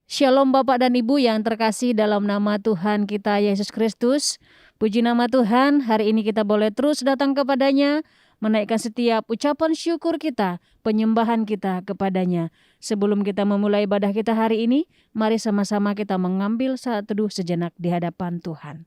Shalom Bapak dan Ibu yang terkasih dalam nama Tuhan kita Yesus Kristus. Puji nama Tuhan, hari ini kita boleh terus datang kepadanya, menaikkan setiap ucapan syukur kita, penyembahan kita kepadanya. Sebelum kita memulai ibadah kita hari ini, mari sama-sama kita mengambil saat teduh sejenak di hadapan Tuhan.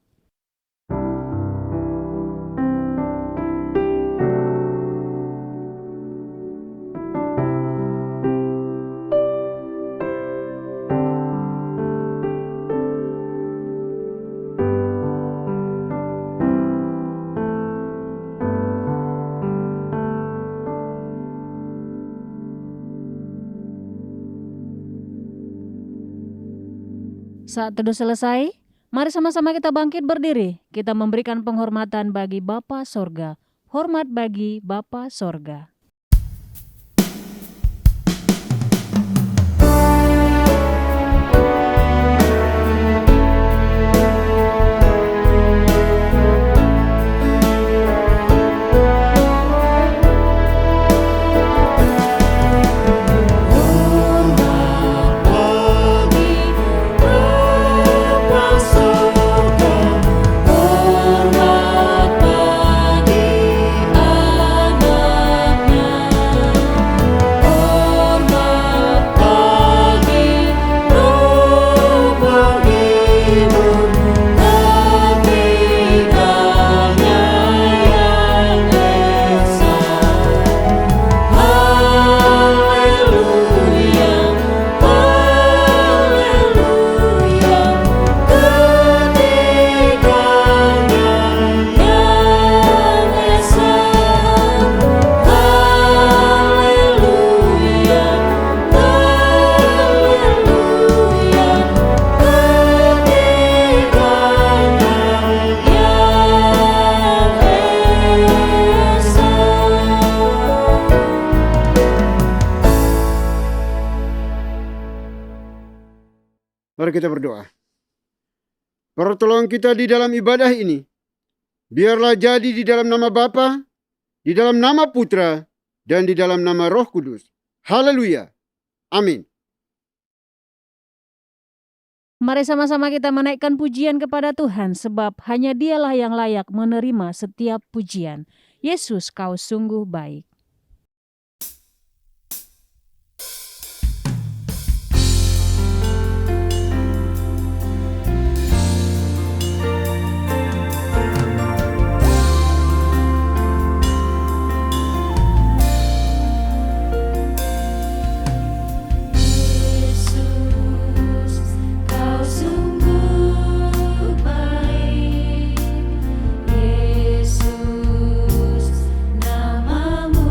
Saat teduh selesai, mari sama-sama kita bangkit berdiri. Kita memberikan penghormatan bagi Bapa Sorga. Hormat bagi Bapa Sorga. Mari kita berdoa. Pertolongan kita di dalam ibadah ini, biarlah jadi di dalam nama Bapa, di dalam nama Putra, dan di dalam nama Roh Kudus. Haleluya. Amin. Mari sama-sama kita menaikkan pujian kepada Tuhan, sebab hanya Dialah yang layak menerima setiap pujian. Yesus, Kau sungguh baik. Yesus, namamu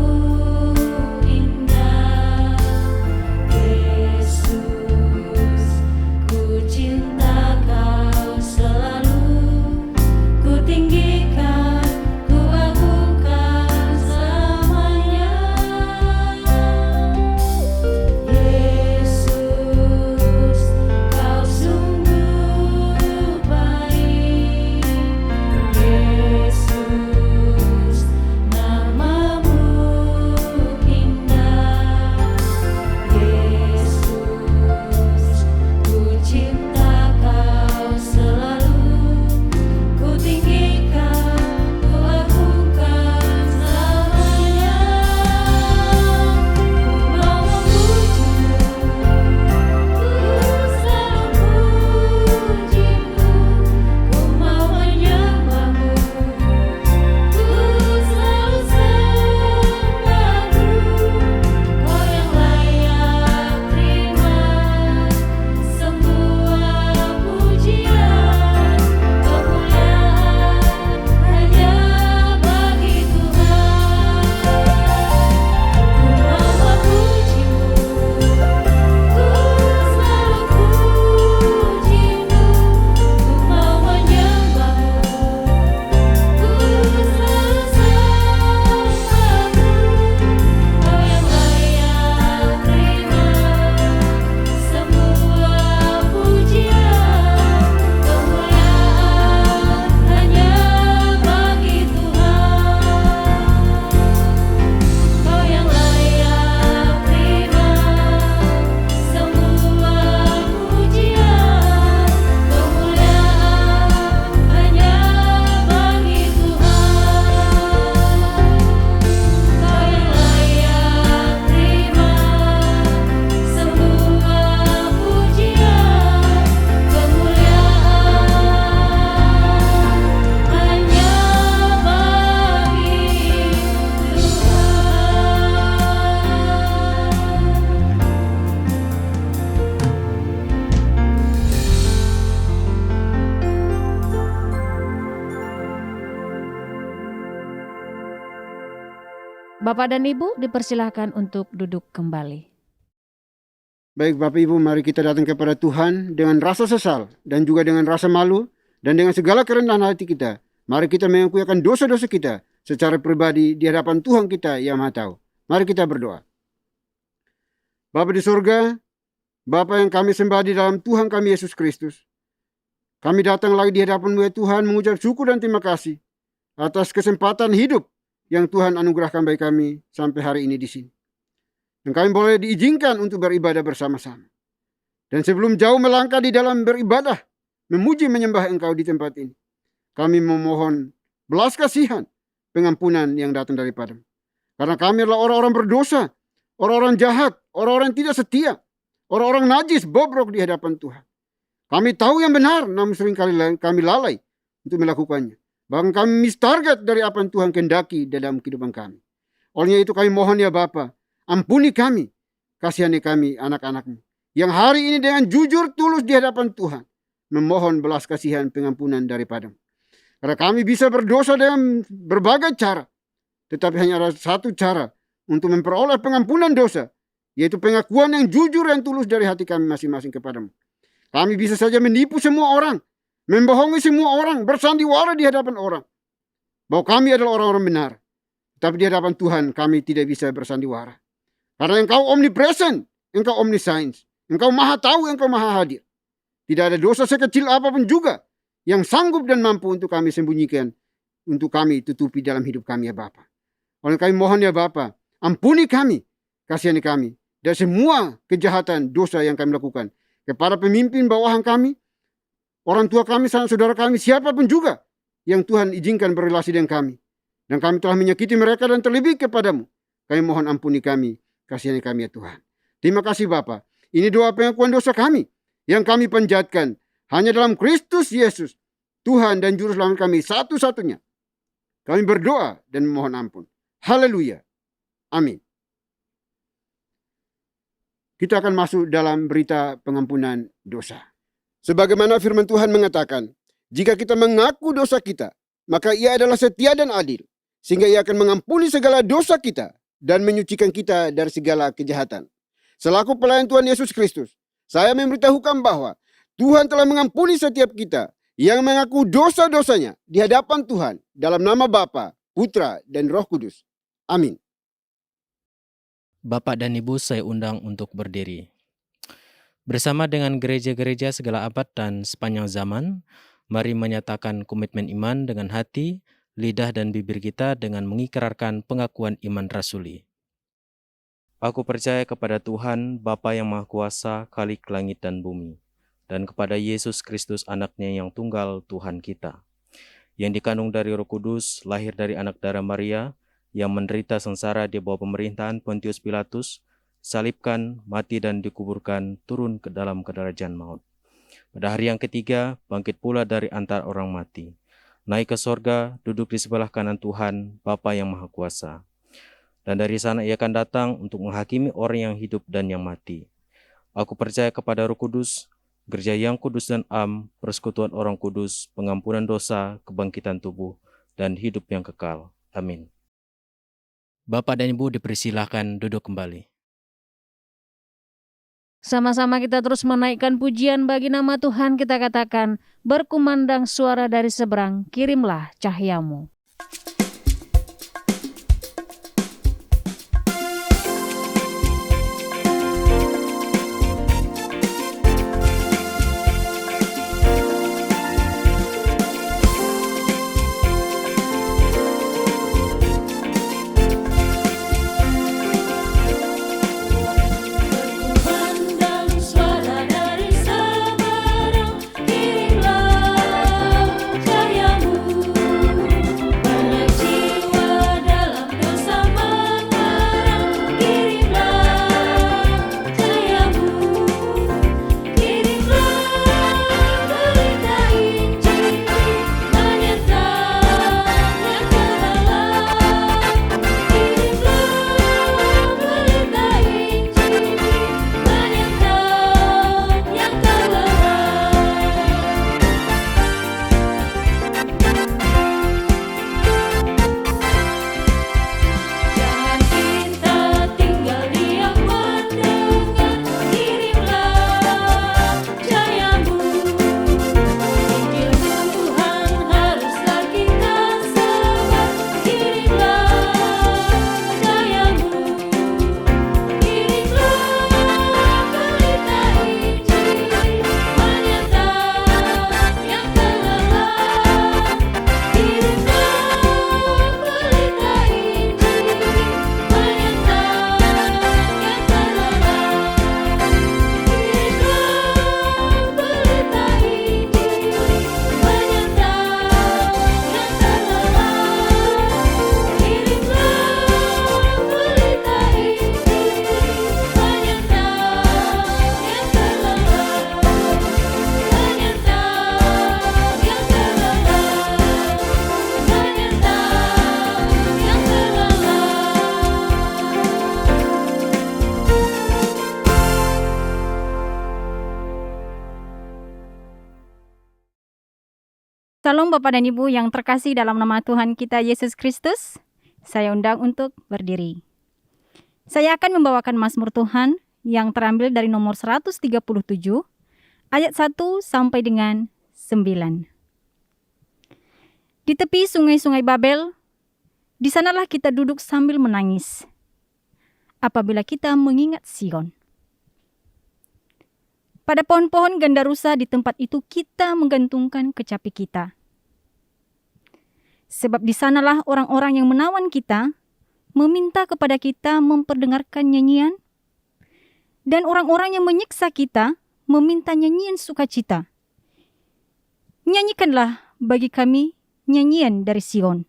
Bapak dan Ibu dipersilahkan untuk duduk kembali. Baik Bapak Ibu, mari kita datang kepada Tuhan dengan rasa sesal dan juga dengan rasa malu dan dengan segala kerendahan hati kita. Mari kita mengakui akan dosa-dosa kita secara pribadi di hadapan Tuhan kita yang Maha Tahu. Mari kita berdoa. Bapa di surga, Bapa yang kami sembah di dalam Tuhan kami Yesus Kristus, kami datang lagi di hadapan-Mu ya Tuhan mengucap syukur dan terima kasih atas kesempatan hidup yang Tuhan anugerahkan bagi kami sampai hari ini di sini. Dan kami boleh diizinkan untuk beribadah bersama-sama. Dan sebelum jauh melangkah di dalam beribadah, memuji menyembah Engkau di tempat ini, kami memohon belas kasihan, pengampunan yang datang daripada-Mu. Karena kami adalah orang-orang berdosa, orang-orang jahat, orang-orang tidak setia, orang-orang najis, bobrok di hadapan Tuhan. Kami tahu yang benar, namun seringkali kami lalai untuk melakukannya. Bahkan kami miss target dari apa yang Tuhan kehendaki dalam kehidupan kami. Olehnya itu kami mohon ya Bapa, ampuni kami, kasihani kami anak-anak-Mu, yang hari ini dengan jujur tulus di hadapan Tuhan, memohon belas kasihan pengampunan daripada-Mu. Karena kami bisa berdosa dengan berbagai cara, tetapi hanya ada satu cara untuk memperoleh pengampunan dosa, yaitu pengakuan yang jujur dan tulus dari hati kami masing-masing kepada-Mu. Kami bisa saja menipu semua orang, membohongi semua orang, bersandiwara di hadapan orang, bahwa kami adalah orang-orang benar. Tapi di hadapan Tuhan kami tidak bisa bersandiwara. Karena Engkau omnipresent, Engkau omniscience, Engkau maha tahu, Engkau maha hadir. Tidak ada dosa sekecil apapun juga yang sanggup dan mampu untuk kami sembunyikan, untuk kami tutupi dalam hidup kami ya Bapa. Oleh kami mohon ya Bapa, ampuni kami, kasihani kami dari semua kejahatan dosa yang kami lakukan kepada pemimpin bawahan kami, orang tua kami, saudara kami, siapapun juga yang Tuhan izinkan berrelasi dengan kami, dan kami telah menyakiti mereka dan terlebih kepadamu. Kami mohon ampuni kami, kasihani kami ya Tuhan. Terima kasih Bapa. Ini doa pengakuan dosa kami yang kami panjatkan hanya dalam Kristus Yesus, Tuhan dan Juru Selamat kami satu-satunya. Kami berdoa dan memohon ampun. Haleluya. Amin. Kita akan masuk dalam berita pengampunan dosa. Sebagaimana firman Tuhan mengatakan, jika kita mengaku dosa kita, maka Ia adalah setia dan adil, sehingga Ia akan mengampuni segala dosa kita dan menyucikan kita dari segala kejahatan. Selaku pelayan Tuhan Yesus Kristus, saya memberitahukan bahwa Tuhan telah mengampuni setiap kita yang mengaku dosa-dosanya di hadapan Tuhan dalam nama Bapa, Putra, dan Roh Kudus. Amin. Bapak dan Ibu, saya undang untuk berdiri. Bersama dengan gereja-gereja segala abad dan sepanjang zaman, mari menyatakan komitmen iman dengan hati, lidah dan bibir kita dengan mengikrarkan pengakuan iman rasuli. Aku percaya kepada Tuhan, Bapa yang Maha Kuasa, Khalik langit dan bumi, dan kepada Yesus Kristus anaknya yang tunggal Tuhan kita, yang dikandung dari Roh Kudus, lahir dari anak darah Maria, yang menderita sengsara di bawah pemerintahan Pontius Pilatus, salibkan, mati dan dikuburkan, turun ke dalam kedarajan maut. Pada hari yang ketiga, bangkit pula dari antara orang mati, naik ke sorga, duduk di sebelah kanan Tuhan, Bapa yang Maha Kuasa. Dan dari sana Ia akan datang untuk menghakimi orang yang hidup dan yang mati. Aku percaya kepada Roh Kudus, gereja yang kudus dan am, persekutuan orang kudus, pengampunan dosa, kebangkitan tubuh, dan hidup yang kekal. Amin. Bapak dan Ibu dipersilahkan duduk kembali. Sama-sama kita terus menaikkan pujian bagi nama Tuhan. Kita katakan, berkumandang suara dari seberang, kirimlah cahyamu. Kirimlah cahyamu, banyak Salam Bapak dan Ibu yang terkasih dalam nama Tuhan kita Yesus Kristus. Saya undang untuk berdiri. Saya akan membawakan Mazmur Tuhan yang terambil dari nomor 137 ayat 1 sampai dengan 9. Di tepi sungai-sungai Babel, di sanalah kita duduk sambil menangis apabila kita mengingat Sion. Pada pohon-pohon gandarusa di tempat itu kita menggantungkan kecapi kita. Sebab di sanalah orang-orang yang menawan kita meminta kepada kita memperdengarkan nyanyian, dan orang-orang yang menyiksa kita meminta nyanyian sukacita. Nyanyikanlah bagi kami nyanyian dari Sion.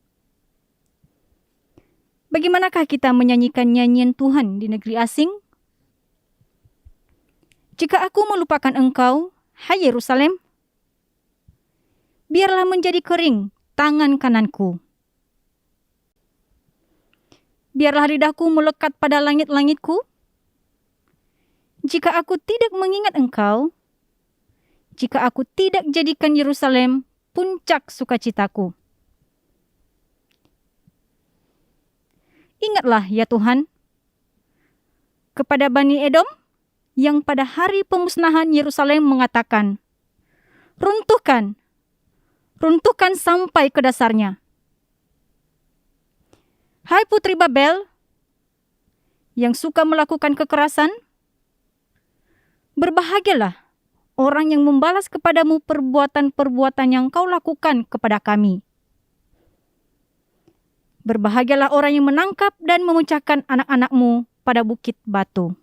Bagaimanakah kita menyanyikan nyanyian Tuhan di negeri asing? Jika aku melupakan engkau, hai Yerusalem, biarlah menjadi kering tangan kananku. Biarlah lidahku melekat pada langit-langitku. Jika aku tidak mengingat engkau, jika aku tidak jadikan Yerusalem puncak sukacitaku. Ingatlah ya Tuhan, kepada Bani Edom, yang pada hari pemusnahan Yerusalem mengatakan, runtuhkan, runtuhkan sampai ke dasarnya. Hai putri Babel, yang suka melakukan kekerasan, berbahagialah orang yang membalas kepadamu perbuatan-perbuatan yang kau lakukan kepada kami. Berbahagialah orang yang menangkap dan memecahkan anak-anakmu pada bukit batu.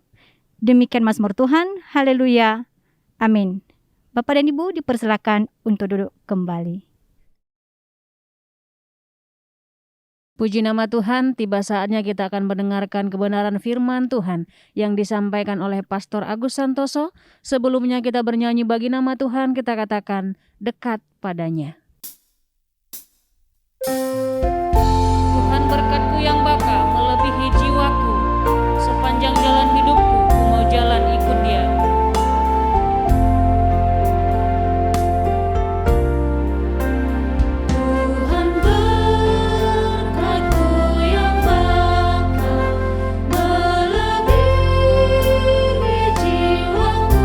Demikian Mazmur Tuhan, haleluya, amin. Bapak dan Ibu dipersilakan untuk duduk kembali. Puji nama Tuhan, tiba saatnya kita akan mendengarkan kebenaran firman Tuhan yang disampaikan oleh Pastor Agus Santoso. Sebelumnya kita bernyanyi bagi nama Tuhan, kita katakan dekat padanya. Tuhan berkat-Ku yang baka melebihi jiwaku, sepanjang jalan hidupku ku mau jalan ikut Dia. Tuhan berkat-Ku yang baka melebihi jiwaku,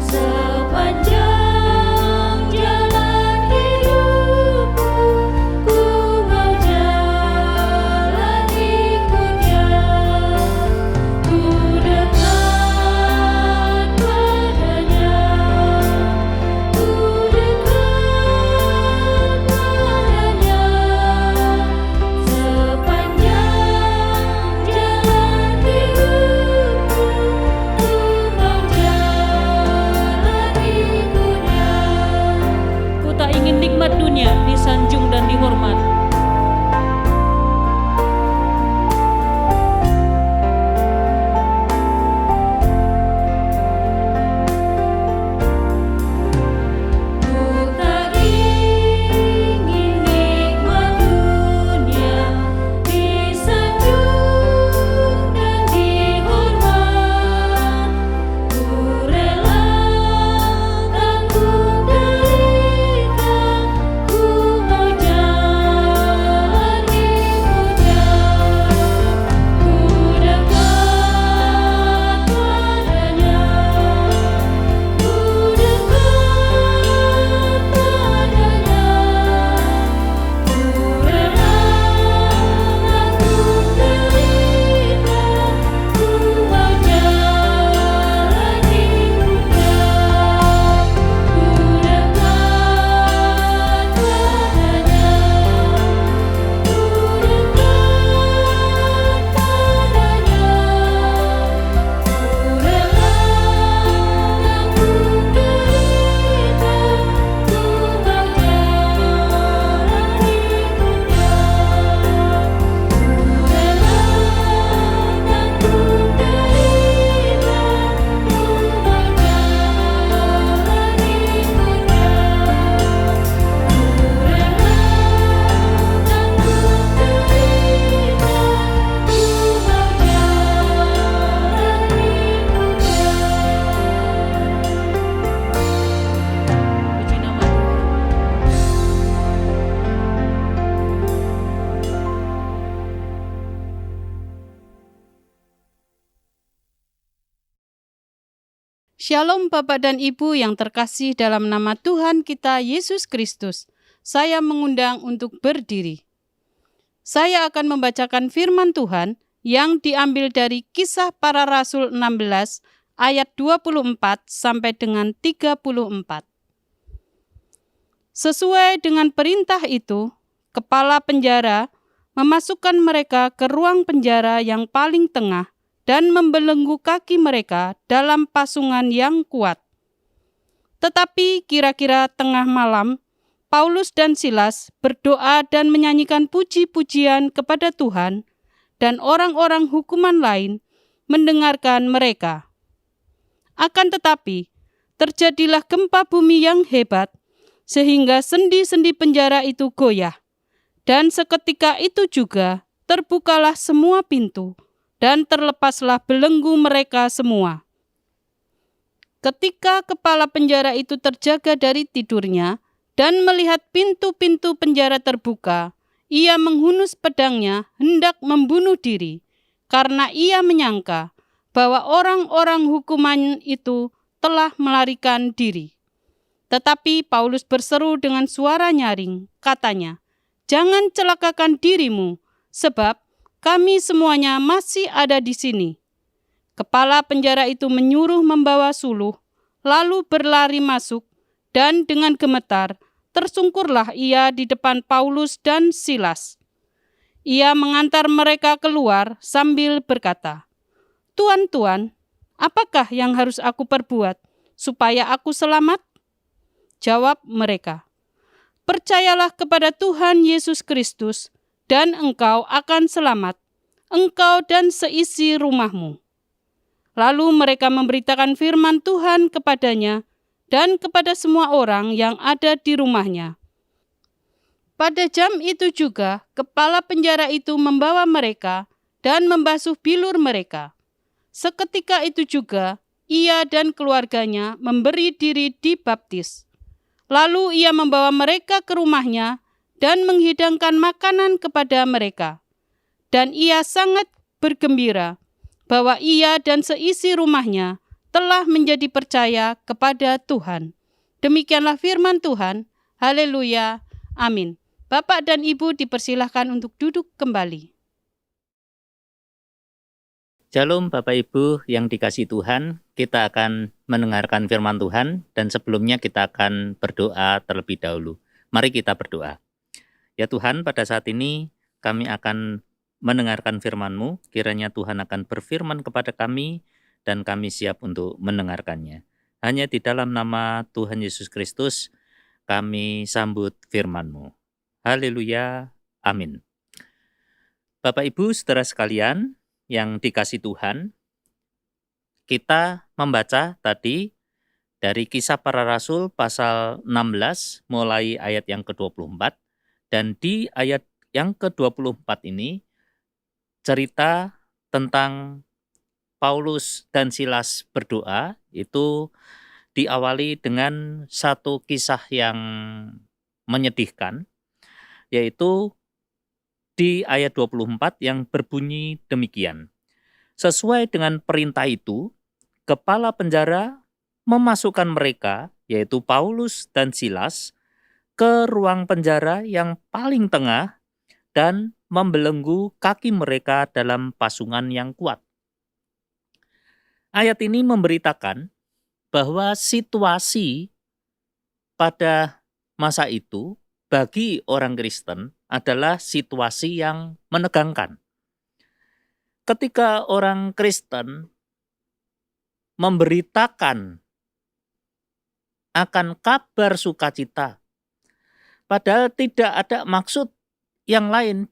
sepanjang jalan hidupku Shalom Bapak dan Ibu yang terkasih dalam nama Tuhan kita Yesus Kristus. Saya mengundang untuk berdiri. Saya akan membacakan firman Tuhan yang diambil dari Kisah Para Rasul 16 ayat 24 sampai dengan 34. Sesuai dengan perintah itu, kepala penjara memasukkan mereka ke ruang penjara yang paling tengah dan membelenggu kaki mereka dalam pasungan yang kuat. Tetapi kira-kira tengah malam, Paulus dan Silas berdoa dan menyanyikan puji-pujian kepada Tuhan, dan orang-orang hukuman lain mendengarkan mereka. Akan tetapi, terjadilah gempa bumi yang hebat, sehingga sendi-sendi penjara itu goyah. Dan seketika itu juga terbukalah semua pintu, dan terlepaslah belenggu mereka semua. Ketika kepala penjara itu terjaga dari tidurnya, dan melihat pintu-pintu penjara terbuka, ia menghunus pedangnya hendak membunuh diri, karena ia menyangka bahwa orang-orang hukuman itu telah melarikan diri. Tetapi Paulus berseru dengan suara nyaring, katanya, "Jangan celakakan dirimu, sebab kami semuanya masih ada di sini." Kepala penjara itu menyuruh membawa suluh, lalu berlari masuk, dan dengan gemetar tersungkurlah ia di depan Paulus dan Silas. Ia mengantar mereka keluar sambil berkata, "Tuan, apakah yang harus aku perbuat supaya aku selamat?" Jawab mereka, "Percayalah kepada Tuhan Yesus Kristus, dan engkau akan selamat, engkau dan seisi rumahmu." Lalu mereka memberitakan firman Tuhan kepadanya dan kepada semua orang yang ada di rumahnya. Pada jam itu juga, kepala penjara itu membawa mereka dan membasuh bilur mereka. Seketika itu juga, ia dan keluarganya memberi diri dibaptis. Lalu ia membawa mereka ke rumahnya dan menghidangkan makanan kepada mereka. Dan ia sangat bergembira bahwa ia dan seisi rumahnya telah menjadi percaya kepada Tuhan. Demikianlah firman Tuhan. Haleluya. Amin. Bapak dan Ibu dipersilahkan untuk duduk kembali. Shalom Bapak Ibu yang dikasihi Tuhan, kita akan mendengarkan firman Tuhan dan sebelumnya kita akan berdoa terlebih dahulu. Mari kita berdoa. Ya Tuhan, pada saat ini kami akan mendengarkan firman-Mu, kiranya Tuhan akan berfirman kepada kami dan kami siap untuk mendengarkannya. Hanya di dalam nama Tuhan Yesus Kristus kami sambut firman-Mu. Haleluya, amin. Bapak Ibu saudara sekalian yang dikasihi Tuhan, kita membaca tadi dari Kisah Para Rasul pasal 16 mulai ayat yang ke-24, dan di ayat yang ke-24 ini cerita tentang Paulus dan Silas berdoa. Itu diawali dengan satu kisah yang menyedihkan, yaitu di ayat 24 yang berbunyi demikian. Sesuai dengan perintah itu, kepala penjara memasukkan mereka, yaitu Paulus dan Silas, ke ruang penjara yang paling tengah dan membelenggu kaki mereka dalam pasungan yang kuat. Ayat ini memberitakan bahwa situasi pada masa itu bagi orang Kristen adalah situasi yang menegangkan. Ketika orang Kristen memberitakan akan kabar sukacita, padahal tidak ada maksud yang lain,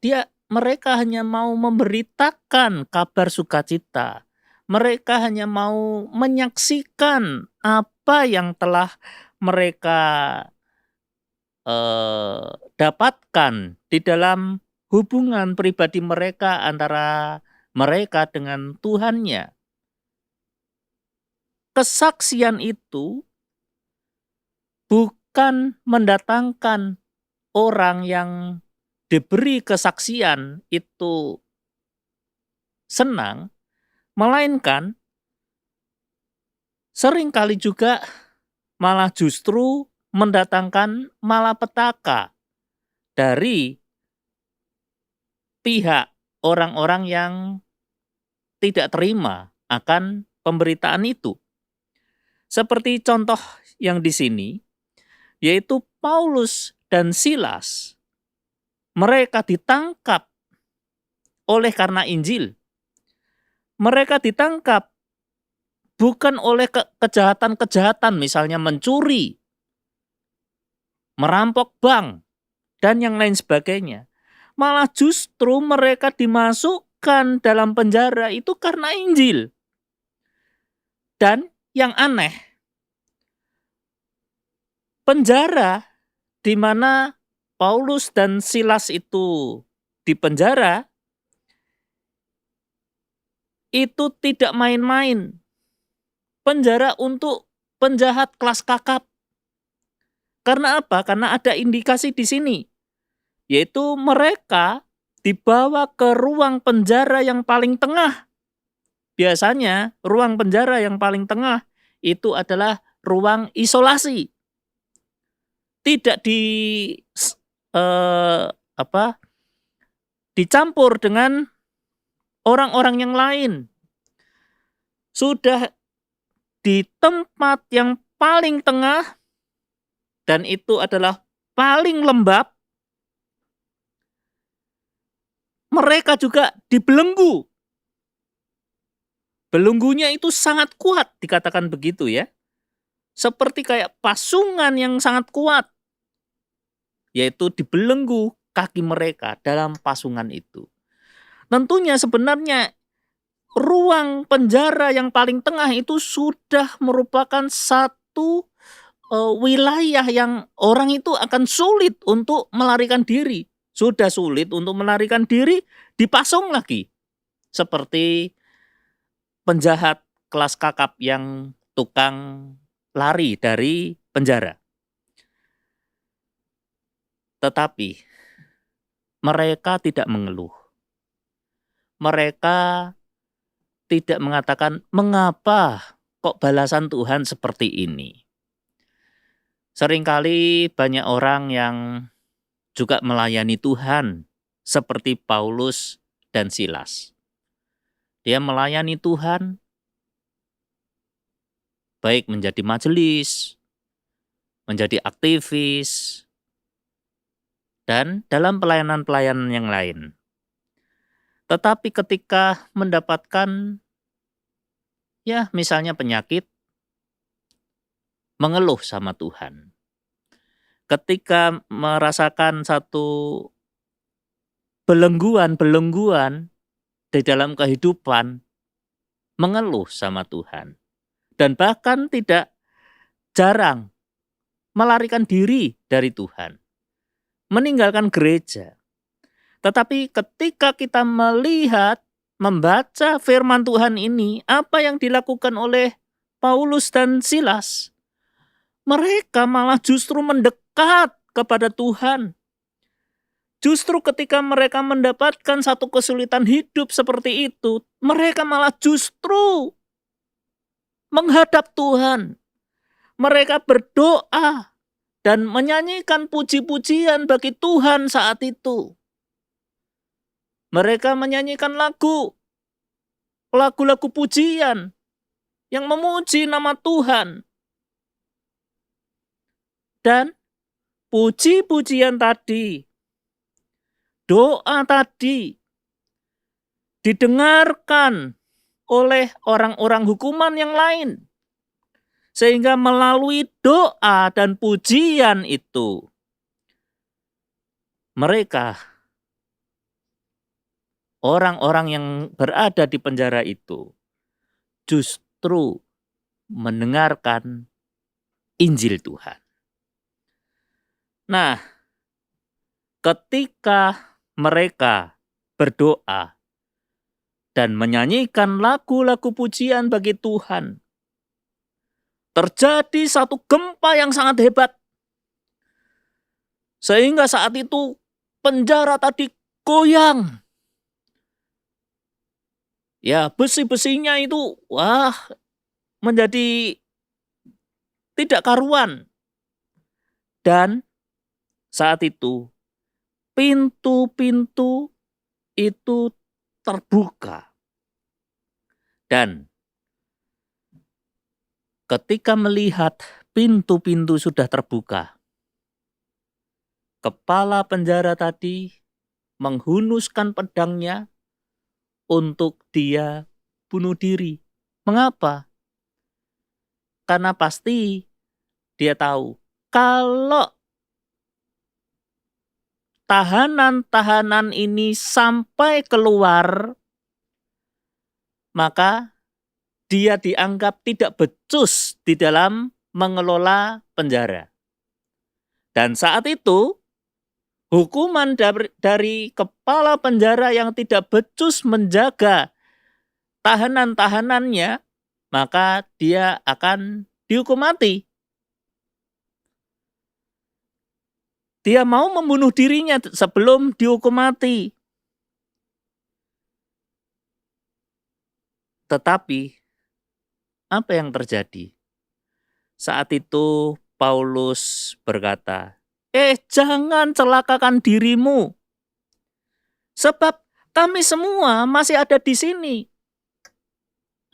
mereka hanya mau memberitakan kabar sukacita. Mereka hanya mau menyaksikan apa yang telah mereka dapatkan di dalam hubungan pribadi mereka antara mereka dengan Tuhannya. Kesaksian itu bukan mendatangkan orang yang diberi kesaksian itu senang, melainkan seringkali juga malah justru mendatangkan malapetaka dari pihak orang-orang yang tidak terima akan pemberitaan itu. Seperti contoh yang di sini, yaitu Paulus dan Silas. Mereka ditangkap oleh karena Injil. Mereka ditangkap bukan oleh kejahatan-kejahatan, misalnya mencuri, merampok bank, dan yang lain sebagainya. Malah justru mereka dimasukkan dalam penjara itu karena Injil. Dan yang aneh, penjara di mana Paulus dan Silas itu dipenjara, itu tidak main-main. Penjara untuk penjahat kelas kakap. Karena apa? Karena ada indikasi di sini, yaitu mereka dibawa ke ruang penjara yang paling tengah. Biasanya ruang penjara yang paling tengah itu adalah ruang isolasi. Tidak dicampur dengan orang-orang yang lain. Sudah di tempat yang paling tengah, dan itu adalah paling lembab. Mereka juga dibelenggu. Belenggunya itu sangat kuat, dikatakan begitu ya. Seperti kayak pasungan yang sangat kuat. Yaitu dibelenggu kaki mereka dalam pasungan itu. Tentunya sebenarnya ruang penjara yang paling tengah itu sudah merupakan satu wilayah yang orang itu akan sulit untuk melarikan diri. Sudah sulit untuk melarikan diri, dipasung lagi. Seperti penjahat kelas kakap yang tukang lari dari penjara. Tetapi mereka tidak mengeluh. Mereka tidak mengatakan, mengapa kok balasan Tuhan seperti ini? Seringkali banyak orang yang juga melayani Tuhan seperti Paulus dan Silas. Dia melayani Tuhan, baik menjadi majelis, menjadi aktivis, dan dalam pelayanan-pelayanan yang lain. Tetapi ketika mendapatkan, ya misalnya penyakit, mengeluh sama Tuhan. Ketika merasakan satu belengguan di dalam kehidupan, mengeluh sama Tuhan. Dan bahkan tidak jarang melarikan diri dari Tuhan, meninggalkan gereja. Tetapi ketika kita melihat, membaca firman Tuhan ini, apa yang dilakukan oleh Paulus dan Silas, mereka malah justru mendekat kepada Tuhan. Justru ketika mereka mendapatkan satu kesulitan hidup seperti itu, mereka malah justru menghadap Tuhan. Mereka berdoa dan menyanyikan puji-pujian bagi Tuhan saat itu. Mereka menyanyikan lagu-lagu pujian yang memuji nama Tuhan. Dan puji-pujian tadi, doa tadi, didengarkan oleh orang-orang hukuman yang lain. Sehingga melalui doa dan pujian itu, mereka, orang-orang yang berada di penjara itu, justru mendengarkan Injil Tuhan. Nah, ketika mereka berdoa dan menyanyikan lagu-lagu pujian bagi Tuhan, terjadi satu gempa yang sangat hebat. Sehingga saat itu penjara tadi goyang. Ya, besi-besinya itu menjadi tidak karuan. Dan saat itu pintu-pintu itu terbuka. Dan ketika melihat pintu-pintu sudah terbuka, kepala penjara tadi menghunuskan pedangnya untuk dia bunuh diri. Mengapa? Karena pasti dia tahu kalau tahanan-tahanan ini sampai keluar, maka dia dianggap tidak becus di dalam mengelola penjara. Dan saat itu, hukuman dari kepala penjara yang tidak becus menjaga tahanan-tahanannya, maka dia akan dihukum mati. Dia mau membunuh dirinya sebelum dihukum mati. Tetapi, apa yang terjadi? Saat itu Paulus berkata, jangan celakakan dirimu. Sebab kami semua masih ada di sini.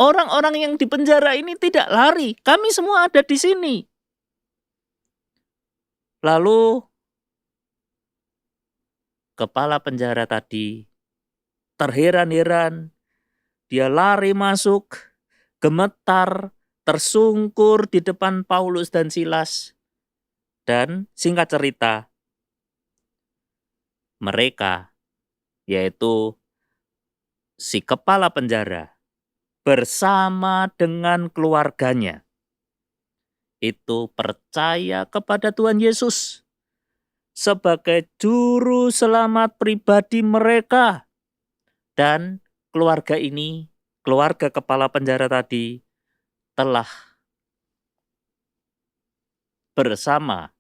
Orang-orang yang di penjara ini tidak lari. Kami semua ada di sini. Lalu kepala penjara tadi terheran-heran. Dia lari masuk, gemetar, tersungkur di depan Paulus dan Silas. Dan singkat cerita, mereka, yaitu si kepala penjara, bersama dengan keluarganya, itu percaya kepada Tuhan Yesus sebagai juru selamat pribadi mereka. Dan keluarga ini, keluarga kepala penjara tadi, telah bersama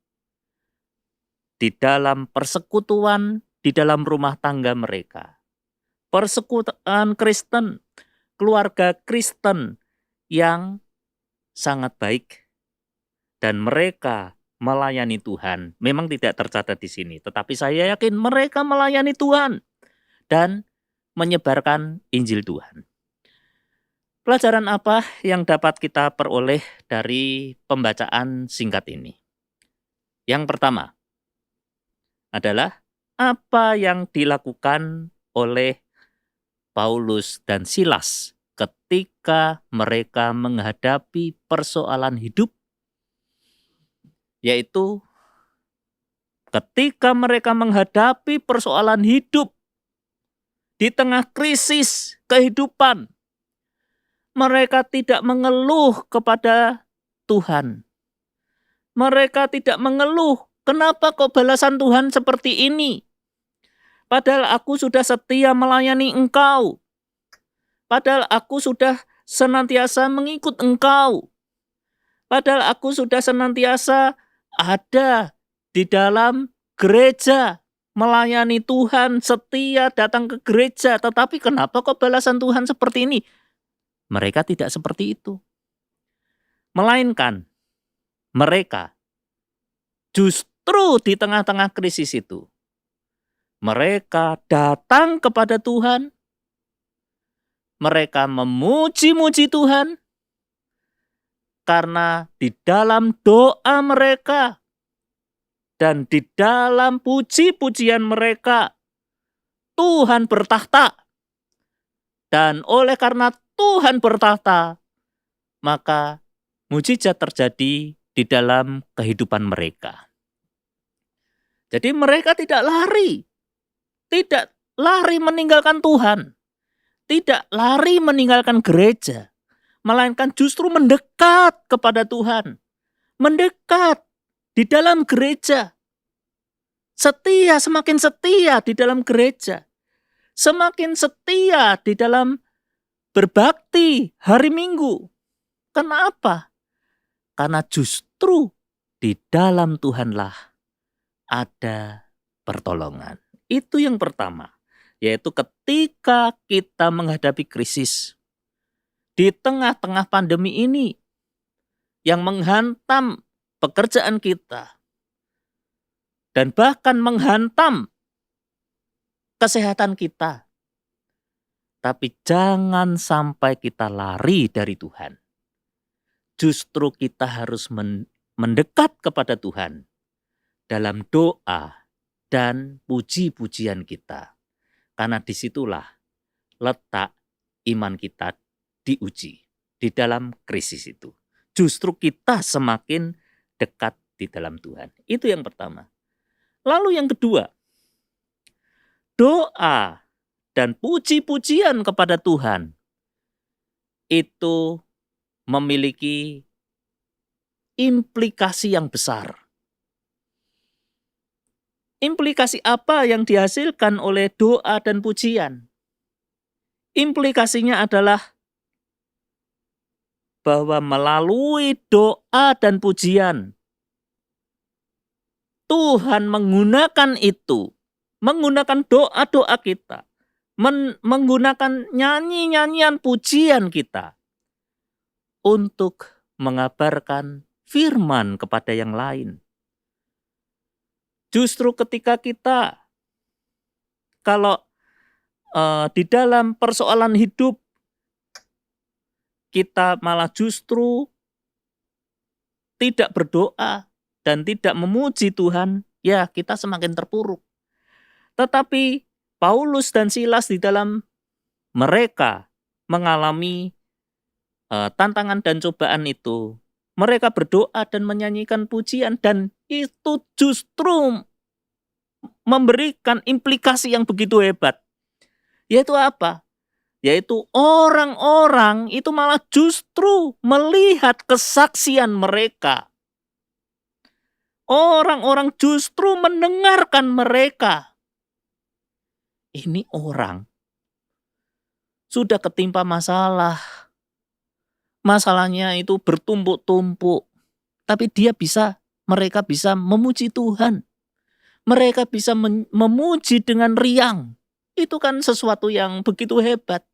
di dalam persekutuan, di dalam rumah tangga mereka. Persekutuan Kristen, keluarga Kristen yang sangat baik. Dan mereka melayani Tuhan. Memang tidak tercatat di sini, tetapi saya yakin mereka melayani Tuhan dan menyebarkan Injil Tuhan. Pelajaran apa yang dapat kita peroleh dari pembacaan singkat ini? Yang pertama adalah apa yang dilakukan oleh Paulus dan Silas ketika mereka menghadapi persoalan hidup, yaitu ketika mereka menghadapi persoalan hidup di tengah krisis kehidupan, mereka tidak mengeluh kepada Tuhan. Mereka tidak mengeluh, kenapa kok balasan Tuhan seperti ini? Padahal aku sudah setia melayani Engkau. Padahal aku sudah senantiasa mengikut Engkau. Padahal aku sudah senantiasa ada di dalam gereja, melayani Tuhan, setia datang ke gereja. Tetapi kenapa kok balasan Tuhan seperti ini? Mereka tidak seperti itu. Melainkan mereka justru di tengah-tengah krisis itu, mereka datang kepada Tuhan, mereka memuji-muji Tuhan, karena di dalam doa mereka dan di dalam puji-pujian mereka, Tuhan bertahta. Dan oleh karena Tuhan bertahta, maka mujizat terjadi di dalam kehidupan mereka. Jadi mereka tidak lari meninggalkan Tuhan, tidak lari meninggalkan gereja, melainkan justru mendekat kepada Tuhan, mendekat di dalam gereja, setia, semakin setia di dalam gereja, semakin setia di dalam berbakti hari Minggu. Kenapa? Karena justru di dalam Tuhanlah ada pertolongan. Itu yang pertama, yaitu ketika kita menghadapi krisis, di tengah-tengah pandemi ini, yang menghantam pekerjaan kita dan bahkan menghantam kesehatan kita. Tapi jangan sampai kita lari dari Tuhan. Justru kita harus mendekat kepada Tuhan dalam doa dan puji-pujian kita. Karena disitulah letak iman kita diuji di dalam krisis itu. Justru kita semakin dekat di dalam Tuhan. Itu yang pertama. Lalu yang kedua, doa dan puji-pujian kepada Tuhan itu memiliki implikasi yang besar. Implikasi apa yang dihasilkan oleh doa dan pujian? Implikasinya adalah bahwa melalui doa dan pujian, Tuhan menggunakan itu, menggunakan doa-doa kita, menggunakan nyanyi-nyanyian pujian kita untuk mengabarkan firman kepada yang lain. Justru ketika kita, kalau di dalam persoalan hidup, kita malah justru tidak berdoa dan tidak memuji Tuhan, ya kita semakin terpuruk. Tetapi Paulus dan Silas di dalam mereka mengalami tantangan dan cobaan itu, mereka berdoa dan menyanyikan pujian, dan itu justru memberikan implikasi yang begitu hebat. Yaitu apa? Yaitu orang-orang itu malah justru melihat kesaksian mereka. Orang-orang justru mendengarkan mereka. Ini orang sudah ketimpa masalah. Masalahnya itu bertumpuk-tumpuk. Tapi mereka bisa memuji Tuhan. Mereka bisa memuji dengan riang. Itu kan sesuatu yang begitu hebat.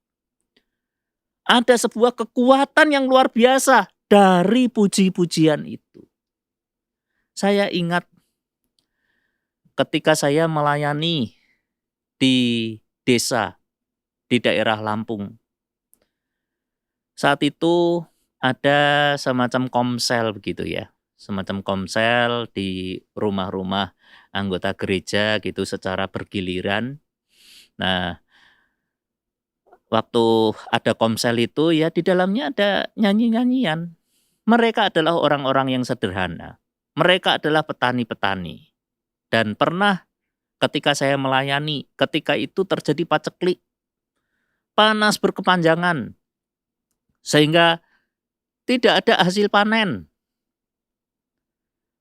Ada sebuah kekuatan yang luar biasa dari puji-pujian itu. Saya ingat ketika saya melayani di desa di daerah Lampung. Saat itu ada semacam komsel begitu ya. Semacam komsel di rumah-rumah anggota gereja gitu secara bergiliran. Nah, waktu ada komsel itu ya di dalamnya ada nyanyi-nyanyian. Mereka adalah orang-orang yang sederhana. Mereka adalah petani-petani. Dan pernah ketika saya melayani, ketika itu terjadi paceklik. Panas berkepanjangan. Sehingga tidak ada hasil panen.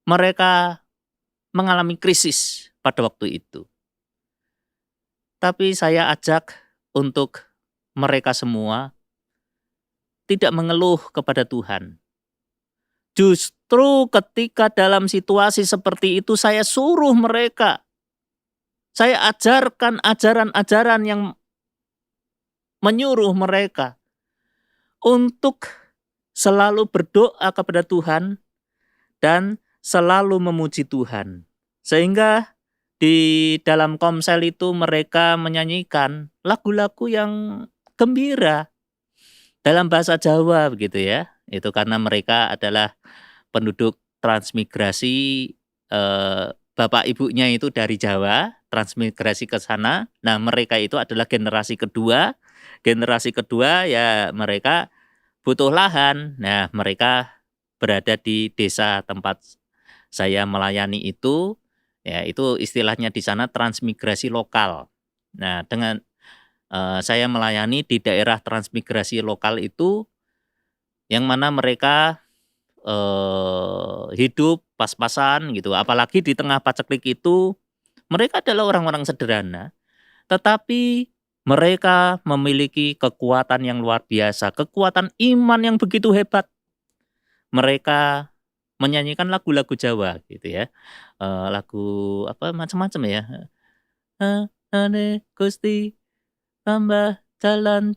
Mereka mengalami krisis pada waktu itu. Tapi saya ajak untuk mereka semua tidak mengeluh kepada Tuhan. Justru ketika dalam situasi seperti itu saya suruh mereka, saya ajarkan ajaran-ajaran yang menyuruh mereka untuk selalu berdoa kepada Tuhan dan selalu memuji Tuhan. Sehingga di dalam komsel itu mereka menyanyikan lagu-lagu yang gembira dalam bahasa Jawa begitu ya. Itu karena mereka adalah penduduk transmigrasi, bapak ibunya itu dari Jawa, transmigrasi ke sana. Nah, mereka itu adalah generasi kedua. Generasi kedua ya mereka butuh lahan. Nah, mereka berada di desa tempat saya melayani itu. Ya, itu istilahnya di sana transmigrasi lokal. Nah, dengan saya melayani di daerah transmigrasi lokal itu, yang mana mereka hidup pas-pasan gitu. Apalagi di tengah paceklik itu, mereka adalah orang-orang sederhana. Tetapi mereka memiliki kekuatan yang luar biasa, kekuatan iman yang begitu hebat. Mereka menyanyikan lagu-lagu Jawa gitu ya. Lagu apa macam-macam ya. Ane Gusti tambah jalan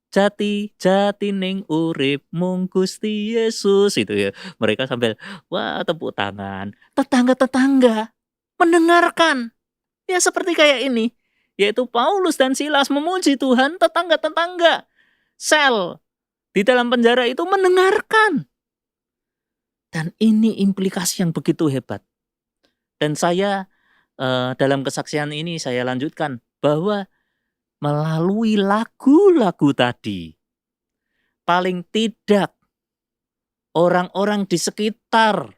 jati ning urip mung Gusti Yesus itu ya. Mereka sambil wah tepuk tangan. Tetangga-tetangga mendengarkan. Ya seperti kayak ini. Yaitu Paulus dan Silas memuji Tuhan, tetangga-tetangga sel di dalam penjara itu mendengarkan. Dan ini implikasi yang begitu hebat. Dan saya dalam kesaksian ini saya lanjutkan bahwa melalui lagu-lagu tadi, paling tidak orang-orang di sekitar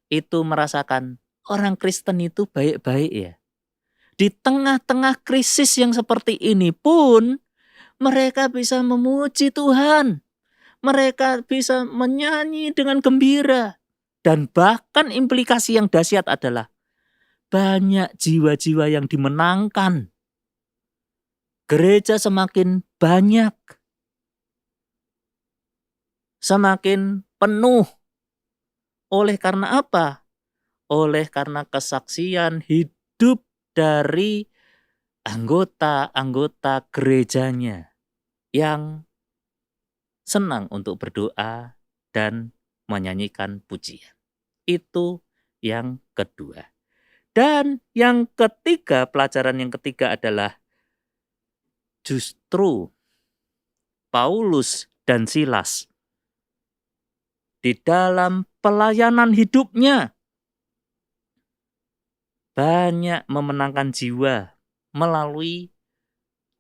itu merasakan orang Kristen itu baik-baik ya. Di tengah-tengah krisis yang seperti ini pun mereka bisa memuji Tuhan. Mereka bisa menyanyi dengan gembira. Dan bahkan implikasi yang dahsyat adalah banyak jiwa-jiwa yang dimenangkan. Gereja semakin banyak. Semakin penuh. Oleh karena apa? Oleh karena kesaksian hidup dari anggota-anggota gerejanya yang senang untuk berdoa dan menyanyikan pujian. Itu yang kedua. Dan yang ketiga, pelajaran yang ketiga adalah justru Paulus dan Silas di dalam pelayanan hidupnya banyak memenangkan jiwa melalui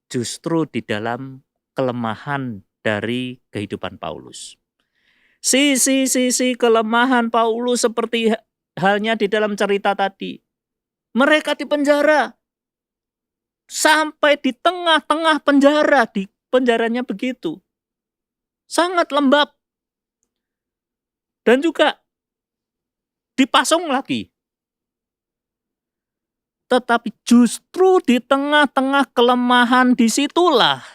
justru di dalam kelemahan dari kehidupan Paulus. Sisi-sisi kelemahan Paulus seperti halnya di dalam cerita tadi. Mereka di penjara. Sampai di tengah-tengah penjara. Di penjaranya begitu. Sangat lembab. Dan juga dipasung lagi. Tetapi justru di tengah-tengah kelemahan disitulah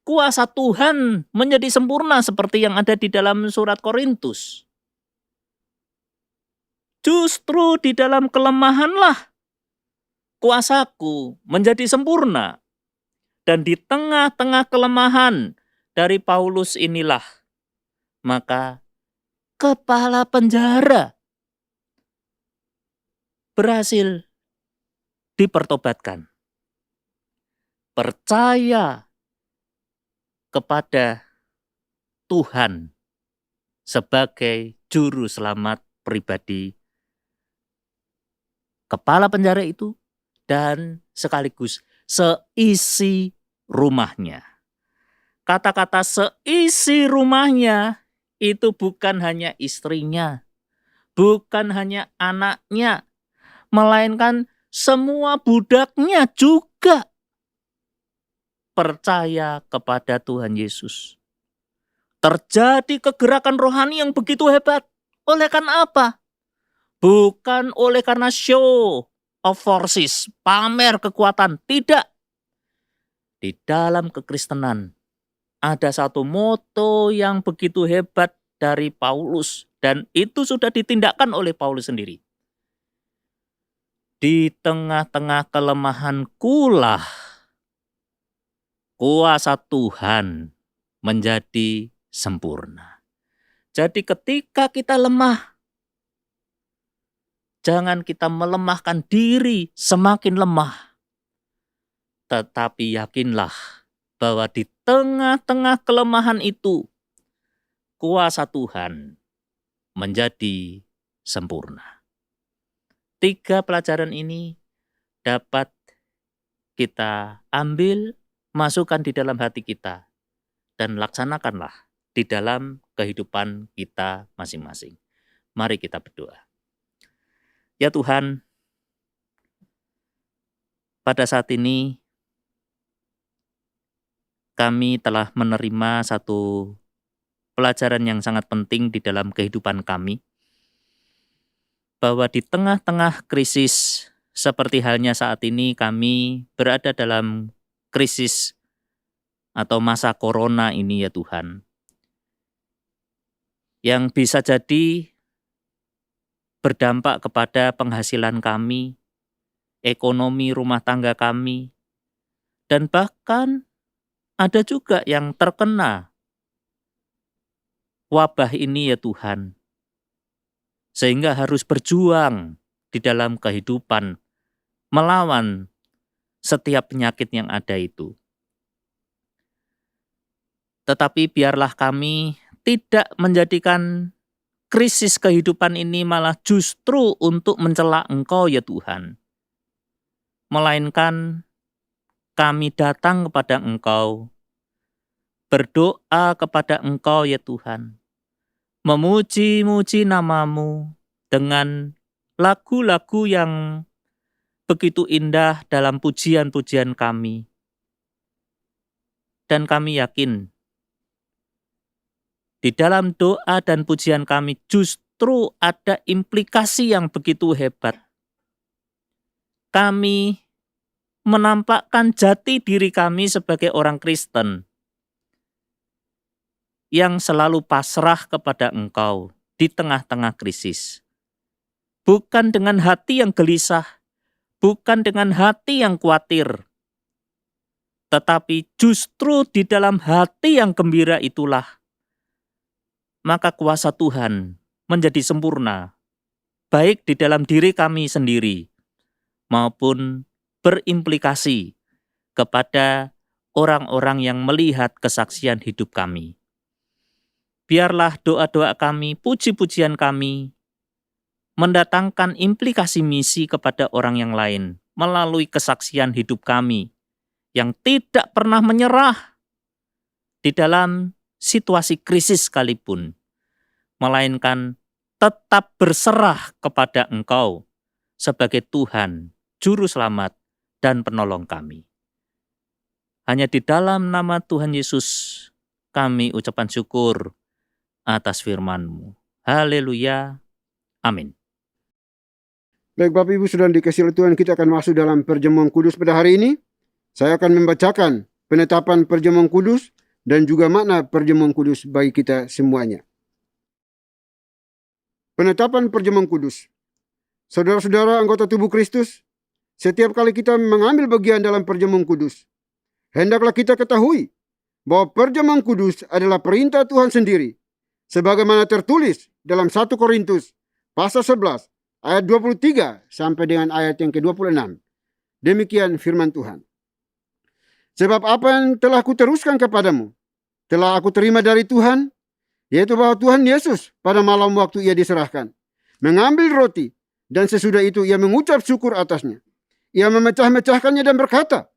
kuasa Tuhan menjadi sempurna seperti yang ada di dalam surat Korintus. Justru di dalam kelemahanlah kuasaku menjadi sempurna. Dan di tengah-tengah kelemahan dari Paulus inilah, maka kepala penjara berhasil dipertobatkan. Percaya kepada Tuhan sebagai juru selamat pribadi kepala penjara itu dan sekaligus seisi rumahnya. Kata-kata seisi rumahnya itu bukan hanya istrinya, bukan hanya anaknya, melainkan semua budaknya juga percaya kepada Tuhan Yesus. Terjadi kegerakan rohani yang begitu hebat. Oleh karena apa? Bukan oleh karena show of forces, pamer kekuatan. Tidak. Di dalam kekristenan ada satu moto yang begitu hebat dari Paulus. Dan itu sudah ditindakkan oleh Paulus sendiri. Di tengah-tengah kelemahanku lah kuasa Tuhan menjadi sempurna. Jadi ketika kita lemah, jangan kita melemahkan diri semakin lemah. Tetapi yakinlah bahwa di tengah-tengah kelemahan itu, kuasa Tuhan menjadi sempurna. 3 pelajaran ini dapat kita ambil, masukkan di dalam hati kita, dan laksanakanlah di dalam kehidupan kita masing-masing. Mari kita berdoa. Ya Tuhan, pada saat ini kami telah menerima satu pelajaran yang sangat penting di dalam kehidupan kami, bahwa di tengah-tengah krisis seperti halnya saat ini kami berada dalam krisis atau masa corona ini ya Tuhan, yang bisa jadi berdampak kepada penghasilan kami, ekonomi rumah tangga kami, dan bahkan ada juga yang terkena wabah ini ya Tuhan. Sehingga harus berjuang di dalam kehidupan melawan setiap penyakit yang ada itu. Tetapi biarlah kami tidak menjadikan krisis kehidupan ini malah justru untuk mencela Engkau ya Tuhan. Melainkan kami datang kepada Engkau, berdoa kepada Engkau ya Tuhan, memuji-muji nama-Mu dengan lagu-lagu yang begitu indah dalam pujian-pujian kami. Dan kami yakin, di dalam doa dan pujian kami justru ada implikasi yang begitu hebat. Kami menampakkan jati diri kami sebagai orang Kristen yang selalu pasrah kepada Engkau di tengah-tengah krisis. Bukan dengan hati yang gelisah, bukan dengan hati yang khawatir, tetapi justru di dalam hati yang gembira itulah maka kuasa Tuhan menjadi sempurna, baik di dalam diri kami sendiri, maupun berimplikasi kepada orang-orang yang melihat kesaksian hidup kami. Biarlah doa-doa kami, puji-pujian kami, mendatangkan implikasi misi kepada orang yang lain, melalui kesaksian hidup kami, yang tidak pernah menyerah di dalam situasi krisis sekalipun, melainkan tetap berserah kepada Engkau sebagai Tuhan, Juru Selamat, dan Penolong kami. Hanya di dalam nama Tuhan Yesus kami ucapan syukur atas firman-Mu. Haleluya. Amin. Baik Bapak Ibu Saudara dikasihi oleh Tuhan, kita akan masuk dalam perjamuan kudus pada hari ini. Saya akan membacakan penetapan perjamuan kudus dan juga makna perjamuan kudus bagi kita semuanya. Penetapan perjamuan kudus. Saudara-saudara anggota tubuh Kristus, setiap kali kita mengambil bagian dalam perjamuan kudus, hendaklah kita ketahui bahwa perjamuan kudus adalah perintah Tuhan sendiri, sebagaimana tertulis dalam 1 Korintus pasal 11 ayat 23 sampai dengan ayat yang ke-26. Demikian firman Tuhan. Sebab apa yang telah kuteruskan kepadamu, telah aku terima dari Tuhan, yaitu bahwa Tuhan Yesus pada malam waktu ia diserahkan, mengambil roti, dan sesudah itu ia mengucap syukur atasnya. Ia memecah-mecahkannya dan berkata,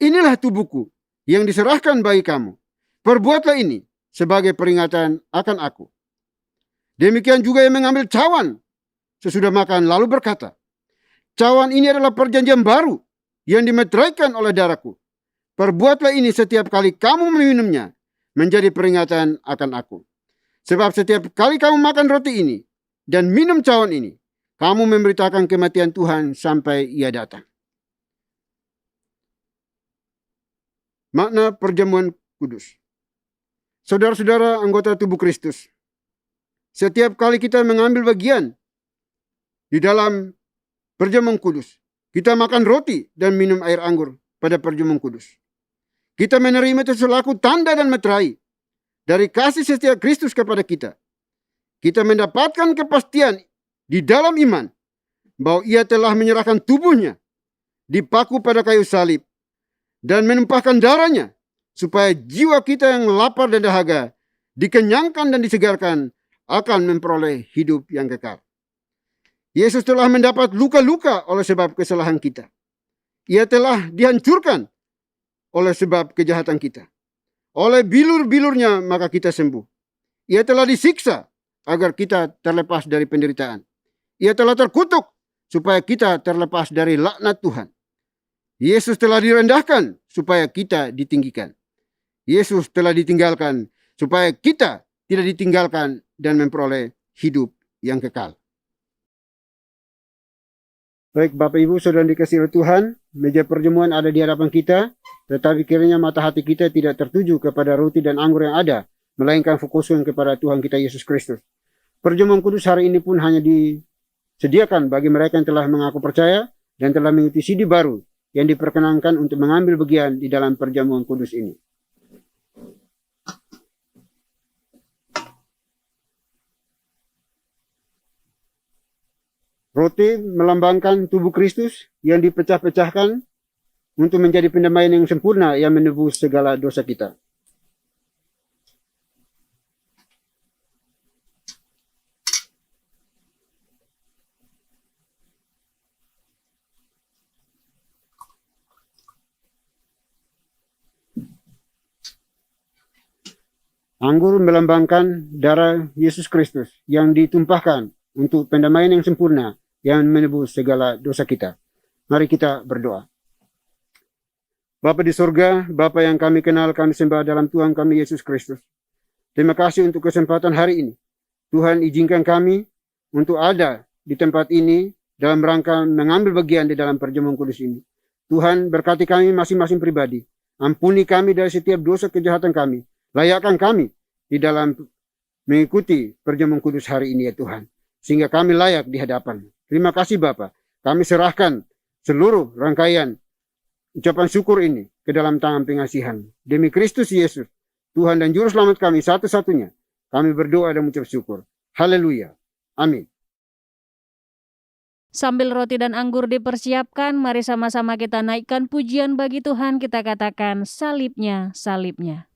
inilah tubuhku yang diserahkan bagi kamu. Perbuatlah ini sebagai peringatan akan aku. Demikian juga ia mengambil cawan sesudah makan, lalu berkata, cawan ini adalah perjanjian baru yang dimeteraikan oleh darahku. Perbuatlah ini setiap kali kamu meminumnya, menjadi peringatan akan aku. Sebab setiap kali kamu makan roti ini dan minum cawan ini, kamu memberitakan kematian Tuhan sampai ia datang. Makna perjamuan kudus. Saudara-saudara anggota tubuh Kristus, setiap kali kita mengambil bagian di dalam perjamuan kudus, kita makan roti dan minum air anggur pada perjamuan kudus. Kita menerima itu selaku tanda dan meterai dari kasih setia Kristus kepada kita. Kita mendapatkan kepastian di dalam iman bahwa ia telah menyerahkan tubuhnya dipaku pada kayu salib dan menumpahkan darahnya supaya jiwa kita yang lapar dan dahaga dikenyangkan dan disegarkan akan memperoleh hidup yang kekal. Yesus telah mendapat luka-luka oleh sebab kesalahan kita. Ia telah dihancurkan oleh sebab kejahatan kita. Oleh bilur-bilurnya maka kita sembuh. Ia telah disiksa agar kita terlepas dari penderitaan. Ia telah terkutuk supaya kita terlepas dari laknat Tuhan. Yesus telah direndahkan supaya kita ditinggikan. Yesus telah ditinggalkan supaya kita tidak ditinggalkan dan memperoleh hidup yang kekal. Baik Bapak Ibu Saudara dikasihi oleh Tuhan, meja perjamuan ada di hadapan kita, tetapi kiranya mata hati kita tidak tertuju kepada roti dan anggur yang ada, melainkan fokuskan kepada Tuhan kita Yesus Kristus. Perjamuan kudus hari ini pun hanya disediakan bagi mereka yang telah mengaku percaya dan telah mengikuti CD baru yang diperkenankan untuk mengambil bagian di dalam perjamuan kudus ini. Roti melambangkan tubuh Kristus yang dipecah-pecahkan untuk menjadi pendamaian yang sempurna yang menebus segala dosa kita. Anggur melambangkan darah Yesus Kristus yang ditumpahkan untuk pendamaian yang sempurna yang menebus segala dosa kita. Mari kita berdoa. Bapa di surga, Bapa yang kami kenal, kami sembah dalam Tuhan kami Yesus Kristus. Terima kasih untuk kesempatan hari ini. Tuhan izinkan kami untuk ada di tempat ini dalam rangka mengambil bagian di dalam perjamuan kudus ini. Tuhan berkati kami masing-masing pribadi. Ampuni kami dari setiap dosa kejahatan kami. Layakkan kami di dalam mengikuti perjamuan kudus hari ini ya Tuhan. Sehingga kami layak di hadapan. Terima kasih Bapa. Kami serahkan seluruh rangkaian ucapan syukur ini ke dalam tangan pengasihan. Demi Kristus Yesus, Tuhan dan Juru Selamat kami satu-satunya. Kami berdoa dan mengucap syukur. Haleluya. Amin. Sambil roti dan anggur dipersiapkan, mari sama-sama kita naikkan pujian bagi Tuhan. Kita katakan salibnya, salibnya.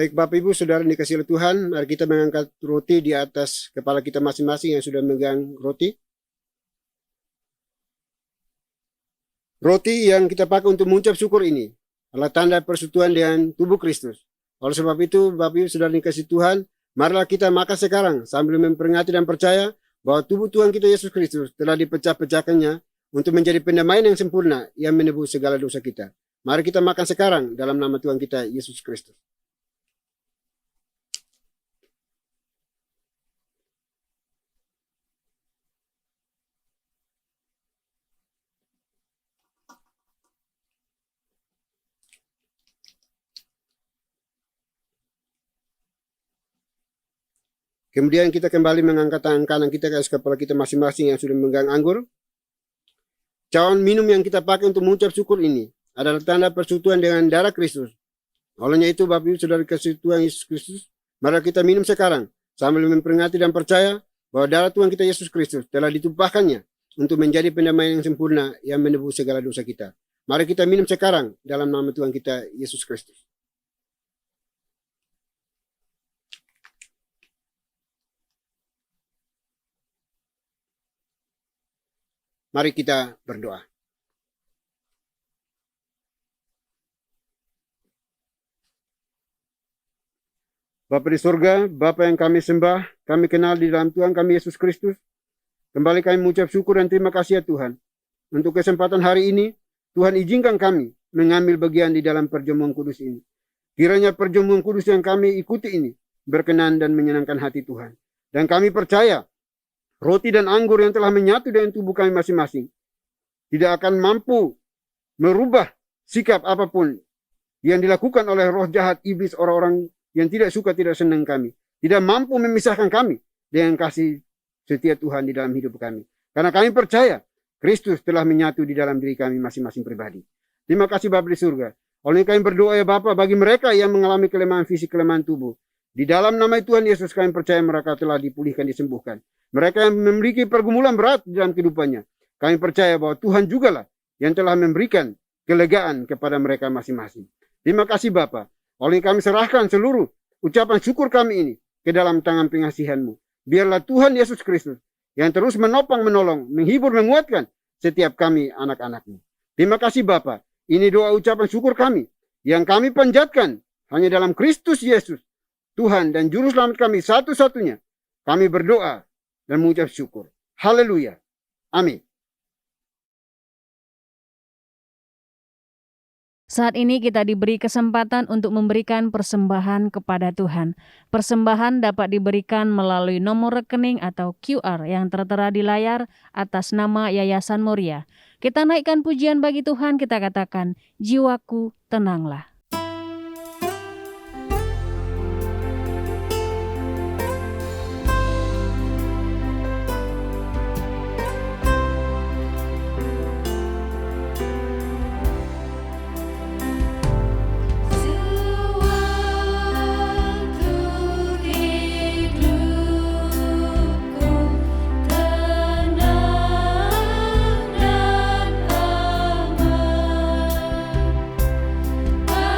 Baik Bapak Ibu Saudara dikasihi oleh Tuhan, mari kita mengangkat roti di atas kepala kita masing-masing yang sudah memegang roti. Roti yang kita pakai untuk mengucap syukur ini adalah tanda persekutuan dengan tubuh Kristus. Oleh sebab itu Bapak Ibu Saudara dikasihi Tuhan, Marilah kita makan sekarang sambil memperingati dan percaya bahwa tubuh Tuhan kita Yesus Kristus telah dipecah-pecahkannya untuk menjadi pendamaian yang sempurna yang menebus segala dosa kita. Mari kita makan sekarang dalam nama Tuhan kita Yesus Kristus. Kemudian kita kembali mengangkat tangan kanan kita ke atas kepala kita masing-masing yang sudah memegang anggur. Cawan minum yang kita pakai untuk mengucap syukur ini adalah tanda persekutuan dengan darah Kristus. Olehnya itu, Bapak Ibu Saudara kasih Tuhan Yesus Kristus, mari kita minum sekarang sambil memperingati dan percaya bahwa darah Tuhan kita Yesus Kristus telah ditumpahkannya untuk menjadi pendamaian yang sempurna yang menebus segala dosa kita. Mari kita minum sekarang dalam nama Tuhan kita Yesus Kristus. Mari kita berdoa. Bapa di surga, Bapa yang kami sembah, kami kenal di dalam Tuhan kami Yesus Kristus. Kembali kami mengucap syukur dan terima kasih ya Tuhan. Untuk kesempatan hari ini, Tuhan izinkan kami mengambil bagian di dalam perjamuan kudus ini. Kiranya perjamuan kudus yang kami ikuti ini berkenan dan menyenangkan hati Tuhan. Dan kami percaya, roti dan anggur yang telah menyatu dengan tubuh kami masing-masing tidak akan mampu merubah sikap apapun yang dilakukan oleh roh jahat iblis, orang-orang yang tidak suka, tidak senang kami. Tidak mampu memisahkan kami dengan kasih setia Tuhan di dalam hidup kami. Karena kami percaya Kristus telah menyatu di dalam diri kami masing-masing pribadi. Terima kasih Bapa di surga. Oleh kami berdoa ya Bapa bagi mereka yang mengalami kelemahan fisik, kelemahan tubuh. Di dalam nama Tuhan Yesus kami percaya mereka telah dipulihkan, disembuhkan. Mereka yang memiliki pergumulan berat dalam kehidupannya, kami percaya bahwa Tuhan jugalah yang telah memberikan kelegaan kepada mereka masing-masing. Terima kasih Bapa. Oleh kami serahkan seluruh ucapan syukur kami ini ke dalam tangan pengasihan-Mu. Biarlah Tuhan Yesus Kristus yang terus menopang, menolong, menghibur, menguatkan setiap kami anak-anak-Mu. Terima kasih Bapa. Ini doa ucapan syukur kami yang kami panjatkan hanya dalam Kristus Yesus, Tuhan dan Juru Selamat kami satu-satunya. Kami berdoa dan mengucap syukur. Haleluya. Amin. Saat ini kita diberi kesempatan untuk memberikan persembahan kepada Tuhan. Persembahan dapat diberikan melalui nomor rekening atau QR yang tertera di layar atas nama Yayasan Moria. Kita naikkan pujian bagi Tuhan, kita katakan, jiwaku tenanglah. Tenang dan aman.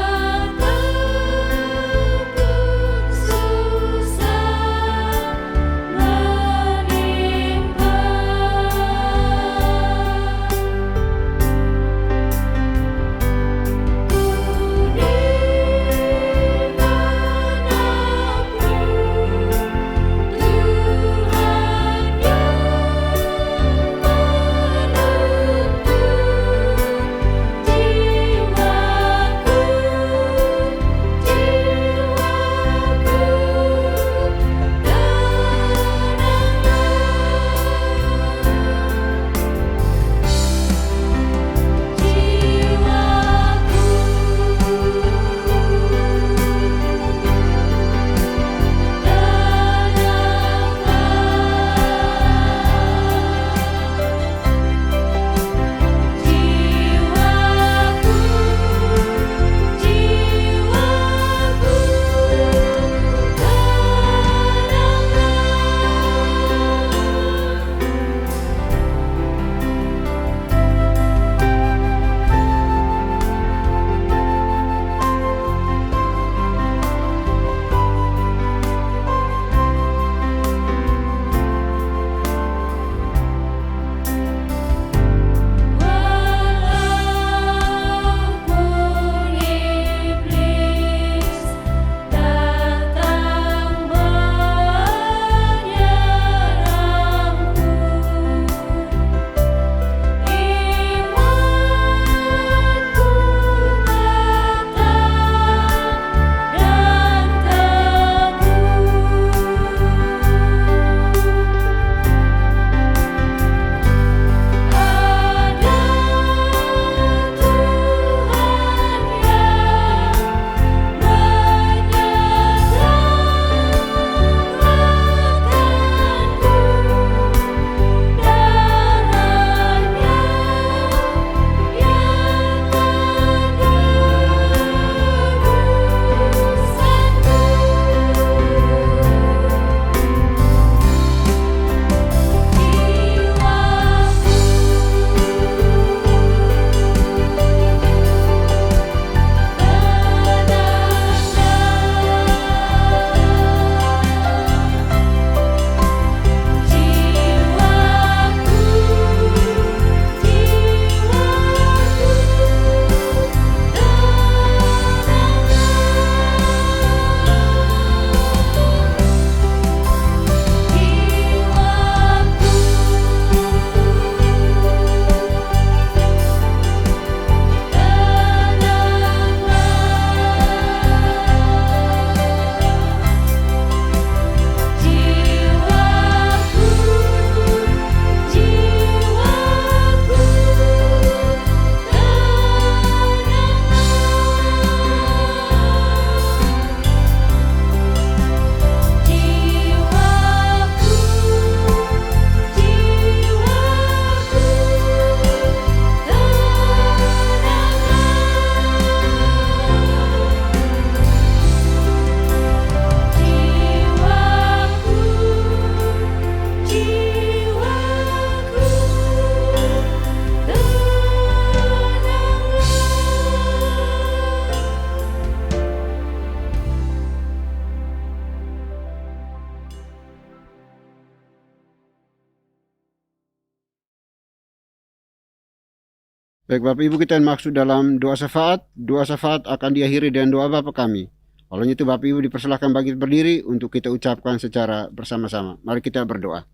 Baik Bapak Ibu, kita yang maksud dalam doa syafaat akan diakhiri dengan doa Bapa kami. Oleh itu Bapak Ibu dipersilahkan bangkit berdiri untuk kita ucapkan secara bersama-sama. Mari kita berdoa.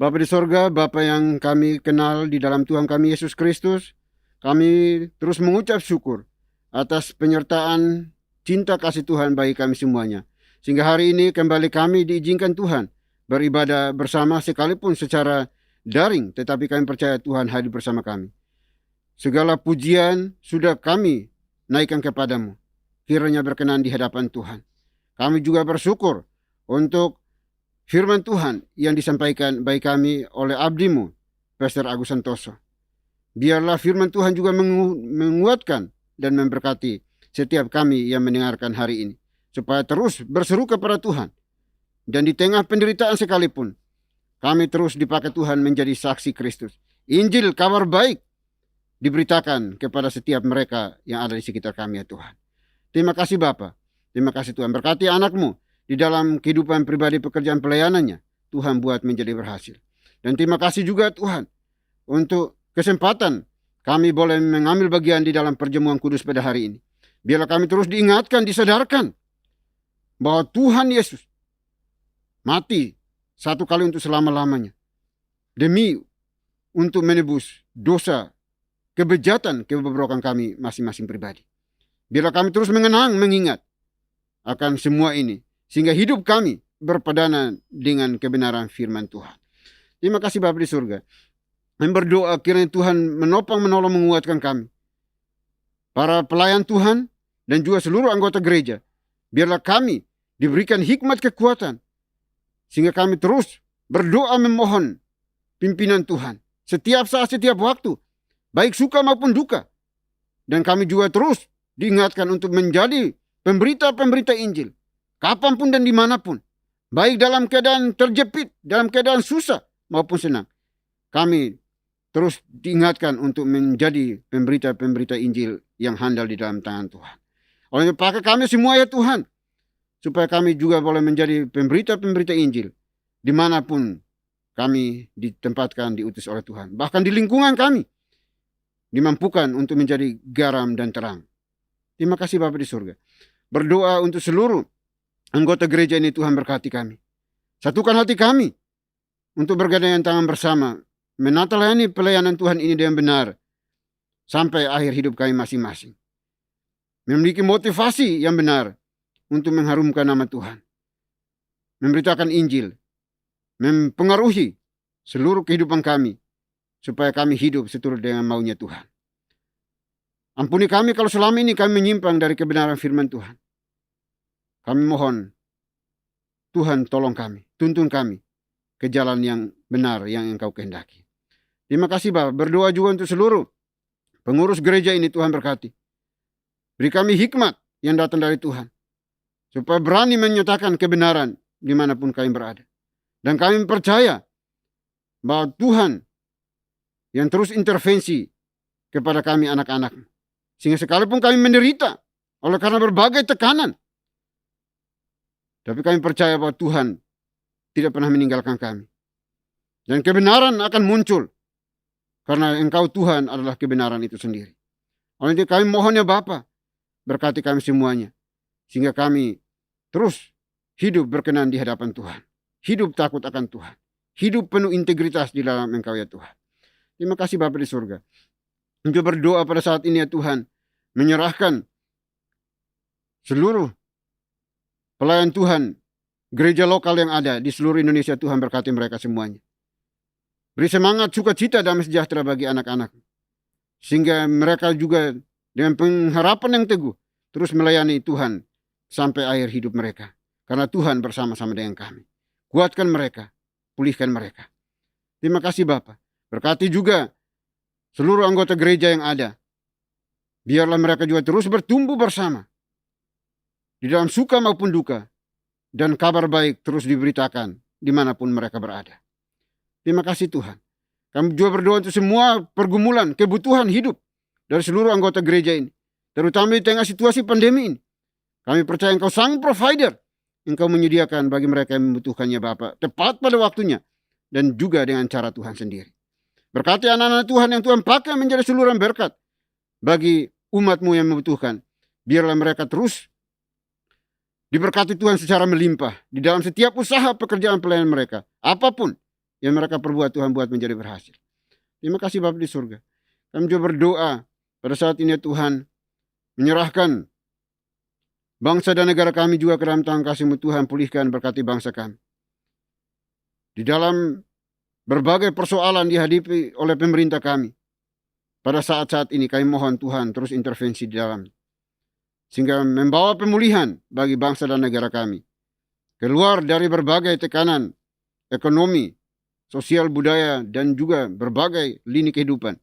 Bapa di sorga, Bapa yang kami kenal di dalam Tuhan kami Yesus Kristus, kami terus mengucap syukur atas penyertaan cinta kasih Tuhan bagi kami semuanya. Sehingga hari ini kembali kami diizinkan Tuhan beribadah bersama sekalipun secara daring, tetapi kami percaya Tuhan hadir bersama kami. Segala pujian sudah kami naikkan kepadamu, kiranya berkenan di hadapan Tuhan. Kami juga bersyukur untuk firman Tuhan yang disampaikan bagi kami oleh abdimu, Pastor Agus Santoso. Biarlah firman Tuhan juga menguatkan dan memberkati setiap kami yang mendengarkan hari ini, supaya terus berseru kepada Tuhan. Dan di tengah penderitaan sekalipun, kami terus dipakai Tuhan menjadi saksi Kristus. Injil, kabar baik, diberitakan kepada setiap mereka yang ada di sekitar kami ya Tuhan. Terima kasih Bapa. Terima kasih Tuhan. Berkati anakmu di dalam kehidupan pribadi pekerjaan pelayanannya. Tuhan buat menjadi berhasil. Dan terima kasih juga Tuhan untuk kesempatan kami boleh mengambil bagian di dalam perjamuan kudus pada hari ini. Biarlah kami terus diingatkan, disadarkan bahwa Tuhan Yesus mati satu kali untuk selama-lamanya, demi untuk menebus dosa, kebejatan, kebobrokan kami masing-masing pribadi. Biarlah kami terus mengingat akan semua ini, sehingga hidup kami berpadana dengan kebenaran firman Tuhan. Terima kasih Bapa di surga. Kami berdoa kiranya Tuhan menopang, menolong, menguatkan kami, para pelayan Tuhan dan juga seluruh anggota gereja. Biarlah kami diberikan hikmat kekuatan, sehingga kami terus berdoa memohon pimpinan Tuhan setiap saat, setiap waktu, baik suka maupun duka. Dan kami juga terus diingatkan untuk menjadi pemberita-pemberita Injil, kapanpun dan dimanapun, baik dalam keadaan terjepit, dalam keadaan susah maupun senang. Kami terus diingatkan untuk menjadi pemberita-pemberita Injil yang handal di dalam tangan Tuhan. Oleh pakai kami semua ya Tuhan, supaya kami juga boleh menjadi pemberita-pemberita Injil dimanapun kami ditempatkan, diutus oleh Tuhan. Bahkan di lingkungan kami dimampukan untuk menjadi garam dan terang. Terima kasih Bapa di surga. Berdoa untuk seluruh anggota gereja ini, Tuhan berkati kami. Satukan hati kami untuk bergandengan tangan bersama, menata layani pelayanan Tuhan ini dengan benar sampai akhir hidup kami masing-masing. Memiliki motivasi yang benar untuk mengharumkan nama Tuhan, memberitakan Injil, mempengaruhi seluruh kehidupan kami, supaya kami hidup seturut dengan maunya Tuhan. Ampuni kami kalau selama ini kami menyimpang dari kebenaran firman Tuhan. Kami mohon, Tuhan tolong kami, tuntun kami ke jalan yang benar yang Engkau kehendaki. Terima kasih Bapak. Berdoa juga untuk seluruh pengurus gereja ini, Tuhan berkati. Beri kami hikmat yang datang dari Tuhan, supaya berani menyatakan kebenaran dimanapun kami berada. Dan kami percaya bahwa Tuhan yang terus intervensi kepada kami anak-anak, sehingga sekalipun kami menderita oleh karena berbagai tekanan, tapi kami percaya bahwa Tuhan tidak pernah meninggalkan kami. Dan kebenaran akan muncul, karena Engkau Tuhan adalah kebenaran itu sendiri. Oleh itu kami mohon ya Bapa, berkati kami semuanya, sehingga kami terus hidup berkenan di hadapan Tuhan. Hidup takut akan Tuhan. Hidup penuh integritas di dalam Engkau ya Tuhan. Terima kasih Bapa di surga. Untuk berdoa pada saat ini ya Tuhan, menyerahkan seluruh pelayan Tuhan, gereja lokal yang ada di seluruh Indonesia. Tuhan berkati mereka semuanya. Beri semangat, sukacita, damai sejahtera bagi anak-anak, sehingga mereka juga dengan pengharapan yang teguh terus melayani Tuhan sampai akhir hidup mereka. Karena Tuhan bersama-sama dengan kami. Kuatkan mereka, pulihkan mereka. Terima kasih Bapa. Berkati juga seluruh anggota gereja yang ada. Biarlah mereka juga terus bertumbuh bersama, di dalam suka maupun duka, dan kabar baik terus diberitakan dimanapun mereka berada. Terima kasih Tuhan. Kami juga berdoa untuk semua pergumulan, kebutuhan hidup dari seluruh anggota gereja ini, terutama di tengah situasi pandemi ini. Kami percaya Engkau sang provider. Engkau menyediakan bagi mereka yang membutuhkannya Bapa, tepat pada waktunya, dan juga dengan cara Tuhan sendiri. Berkati anak-anak Tuhan yang Tuhan pakai menjadi saluran berkat bagi umat-Mu yang membutuhkan. Biarlah mereka terus diberkati Tuhan secara melimpah di dalam setiap usaha pekerjaan pelayanan mereka. Apapun yang mereka perbuat, Tuhan buat menjadi berhasil. Terima kasih Bapa di surga. Kami juga berdoa pada saat ini Tuhan, menyerahkan bangsa dan negara kami juga ke dalam tangan kasih-Mu Tuhan. Pulihkan, berkati bangsa kami. Di dalam berbagai persoalan dihadapi oleh pemerintah kami. Pada saat-saat ini kami mohon Tuhan terus intervensi di dalam. Sehingga membawa pemulihan bagi bangsa dan negara kami. Keluar dari berbagai tekanan ekonomi, sosial, budaya, dan juga berbagai lini kehidupan.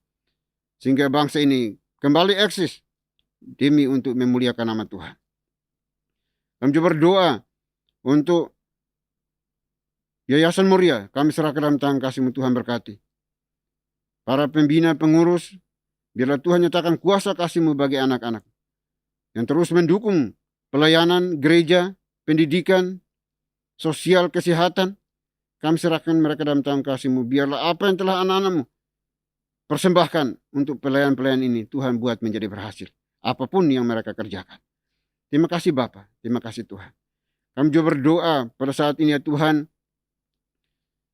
Sehingga bangsa ini kembali eksis demi untuk memuliakan nama Tuhan. Kami juga berdoa untuk Yayasan Muria, kami serahkan dalam tangan kasih-Mu Tuhan, berkati. Para pembina, pengurus, biarlah Tuhan nyatakan kuasa kasih-Mu bagi anak-anak. Yang terus mendukung pelayanan gereja, pendidikan, sosial, kesehatan. Kami serahkan mereka dalam tangan kasih-Mu. Biarlah apa yang telah anak-anak-Mu persembahkan untuk pelayan-pelayan ini, Tuhan buat menjadi berhasil. Apapun yang mereka kerjakan. Terima kasih Bapa, terima kasih Tuhan. Kami juga berdoa pada saat ini ya Tuhan,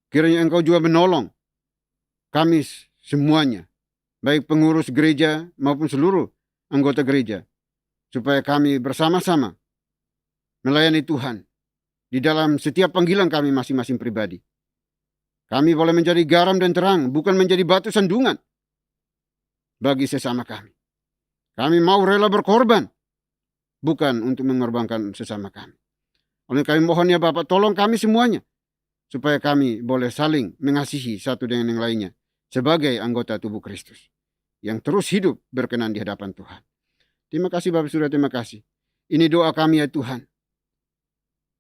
kiranya Engkau juga menolong kami semuanya, baik pengurus gereja maupun seluruh anggota gereja, supaya kami bersama-sama melayani Tuhan di dalam setiap panggilan kami masing-masing pribadi. Kami boleh menjadi garam dan terang, bukan menjadi batu sandungan bagi sesama kami. Kami mau rela berkorban, bukan untuk mengorbankan sesama kami. Oleh kami mohon ya Bapak, tolong kami semuanya, supaya kami boleh saling mengasihi satu dengan yang lainnya sebagai anggota tubuh Kristus yang terus hidup berkenan di hadapan Tuhan. Terima kasih Bapak Surya, terima kasih. Ini doa kami ya Tuhan.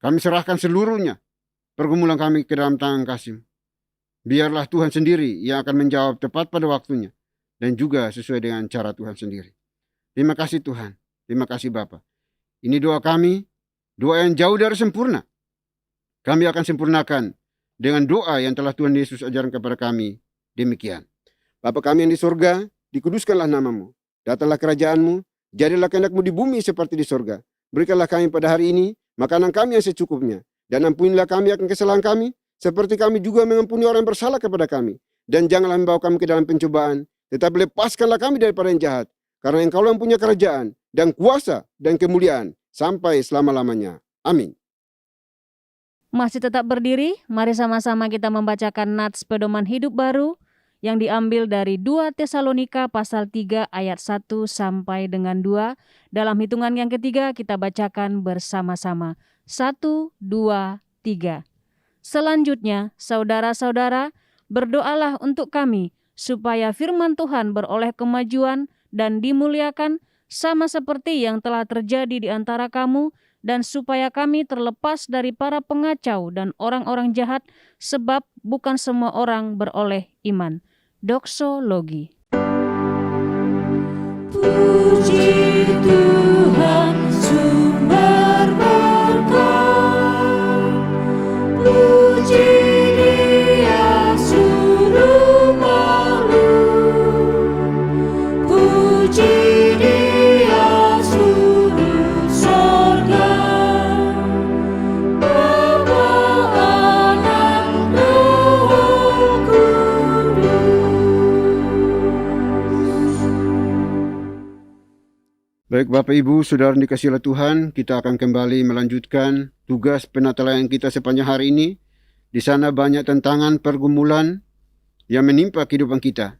Kami serahkan seluruhnya pergumulan kami ke dalam tangan kasih. Biarlah Tuhan sendiri yang akan menjawab tepat pada waktunya dan juga sesuai dengan cara Tuhan sendiri. Terima kasih Tuhan, terima kasih Bapak. Ini doa kami, doa yang jauh dari sempurna. Kami akan sempurnakan dengan doa yang telah Tuhan Yesus ajarkan kepada kami. Demikian. Bapa kami yang di surga, dikuduskanlah nama-Mu. Datanglah kerajaan-Mu, jadilah kehendak-Mu di bumi seperti di surga. Berikanlah kami pada hari ini makanan kami yang secukupnya. Dan ampunilah kami akan kesalahan kami, seperti kami juga mengampuni orang yang bersalah kepada kami. Dan janganlah membawa kami ke dalam pencobaan, tetapi lepaskanlah kami daripada yang jahat. Karena Engkau yang punya kerajaan, dan kuasa, dan kemuliaan, sampai selama-lamanya. Amin. Masih tetap berdiri, mari sama-sama kita membacakan nats pedoman hidup baru yang diambil dari 2 Tesalonika pasal 3 ayat 1 sampai dengan 2. Dalam hitungan yang ketiga kita bacakan bersama-sama. 1, 2, 3. Selanjutnya, saudara-saudara, berdoalah untuk kami supaya firman Tuhan beroleh kemajuan dan dimuliakan sama seperti yang telah terjadi di antara kamu, dan supaya kami terlepas dari para pengacau dan orang-orang jahat, sebab bukan semua orang beroleh iman. Doksologi. Puji Tuhan sumber berkat, puji Dia suruh malu, puji Dia suruh sorga, Bapa, Anak, Roh Kudus. Baik Bapak Ibu, Saudara dikasihi oleh Tuhan, kita akan kembali melanjutkan tugas penatalayaan kita sepanjang hari ini. Di sana banyak tantangan, pergumulan yang menimpa kehidupan kita.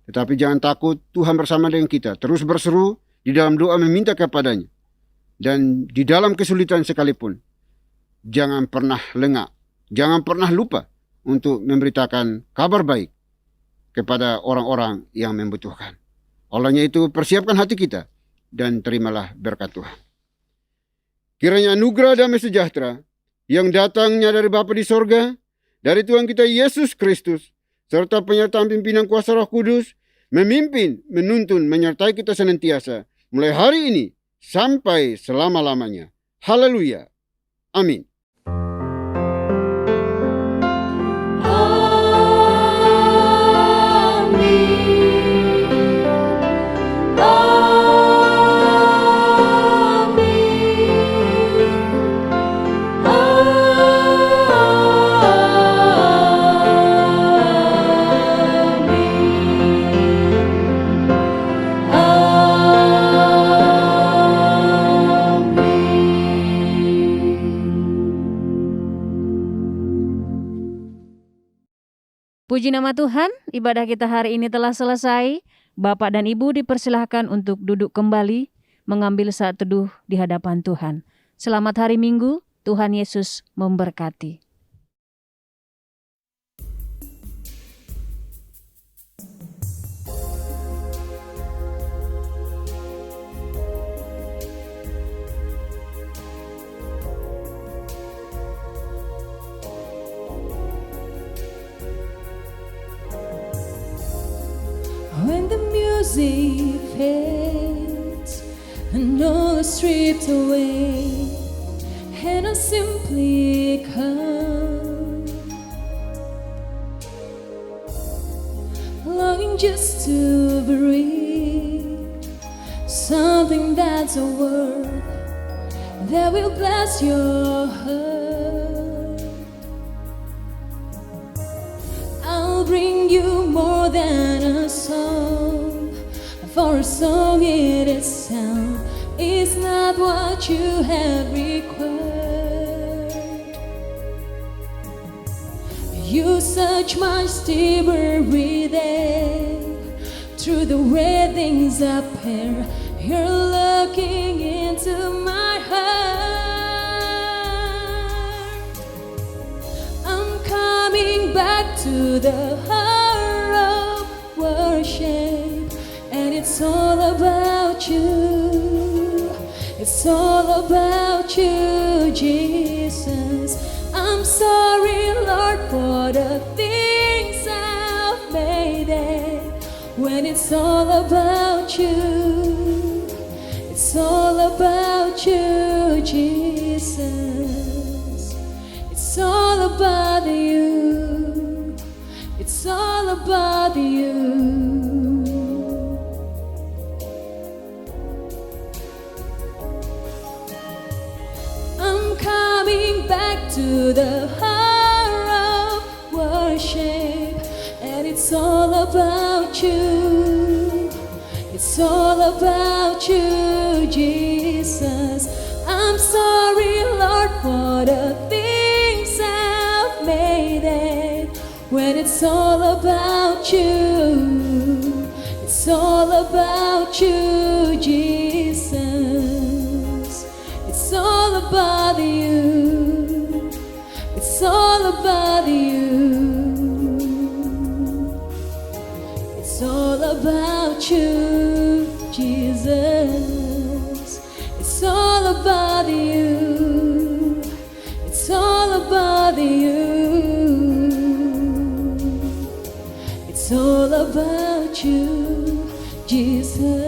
Tetapi jangan takut, Tuhan bersama dengan kita. Terus berseru di dalam doa meminta kepadanya. Dan di dalam kesulitan sekalipun, jangan pernah lengah, jangan pernah lupa untuk memberitakan kabar baik kepada orang-orang yang membutuhkan. Olehnya itu, persiapkan hati kita dan terimalah berkat Tuhan. Kiranya anugerah damai sejahtera yang datangnya dari Bapa di sorga, dari Tuhan kita Yesus Kristus, serta penyertaan pimpinan kuasa Roh Kudus, memimpin, menuntun, menyertai kita senantiasa, mulai hari ini sampai selama-lamanya. Haleluya. Amin. Puji nama Tuhan, ibadah kita hari ini telah selesai. Bapak dan Ibu dipersilahkan untuk duduk kembali, mengambil saat teduh di hadapan Tuhan. Selamat hari Minggu, Tuhan Yesus memberkati. When the music fades and all is stripped away, and I simply come, longing just to breathe something that's a word that will bless your heart. I'll bring you more than a song, for a song in itself is not what you have required. You search my deeper within, through the way things appear. You're looking into my heart. I'm coming back to the heart of worship, and it's all about you. It's all about you, Jesus. I'm sorry, Lord, for the things I've made it. When it's all about you, it's all about you, Jesus. It's all about you. It's all about you. I'm coming back to the heart of worship, and it's all about you. It's all about you, Jesus. I'm sorry, Lord, for the things I've made it. When it's all about you, it's all about you, Jesus. It's all about you. It's all about you. It's all about you, Jesus. It's all about you. It's all about you. It's all about you, Jesus.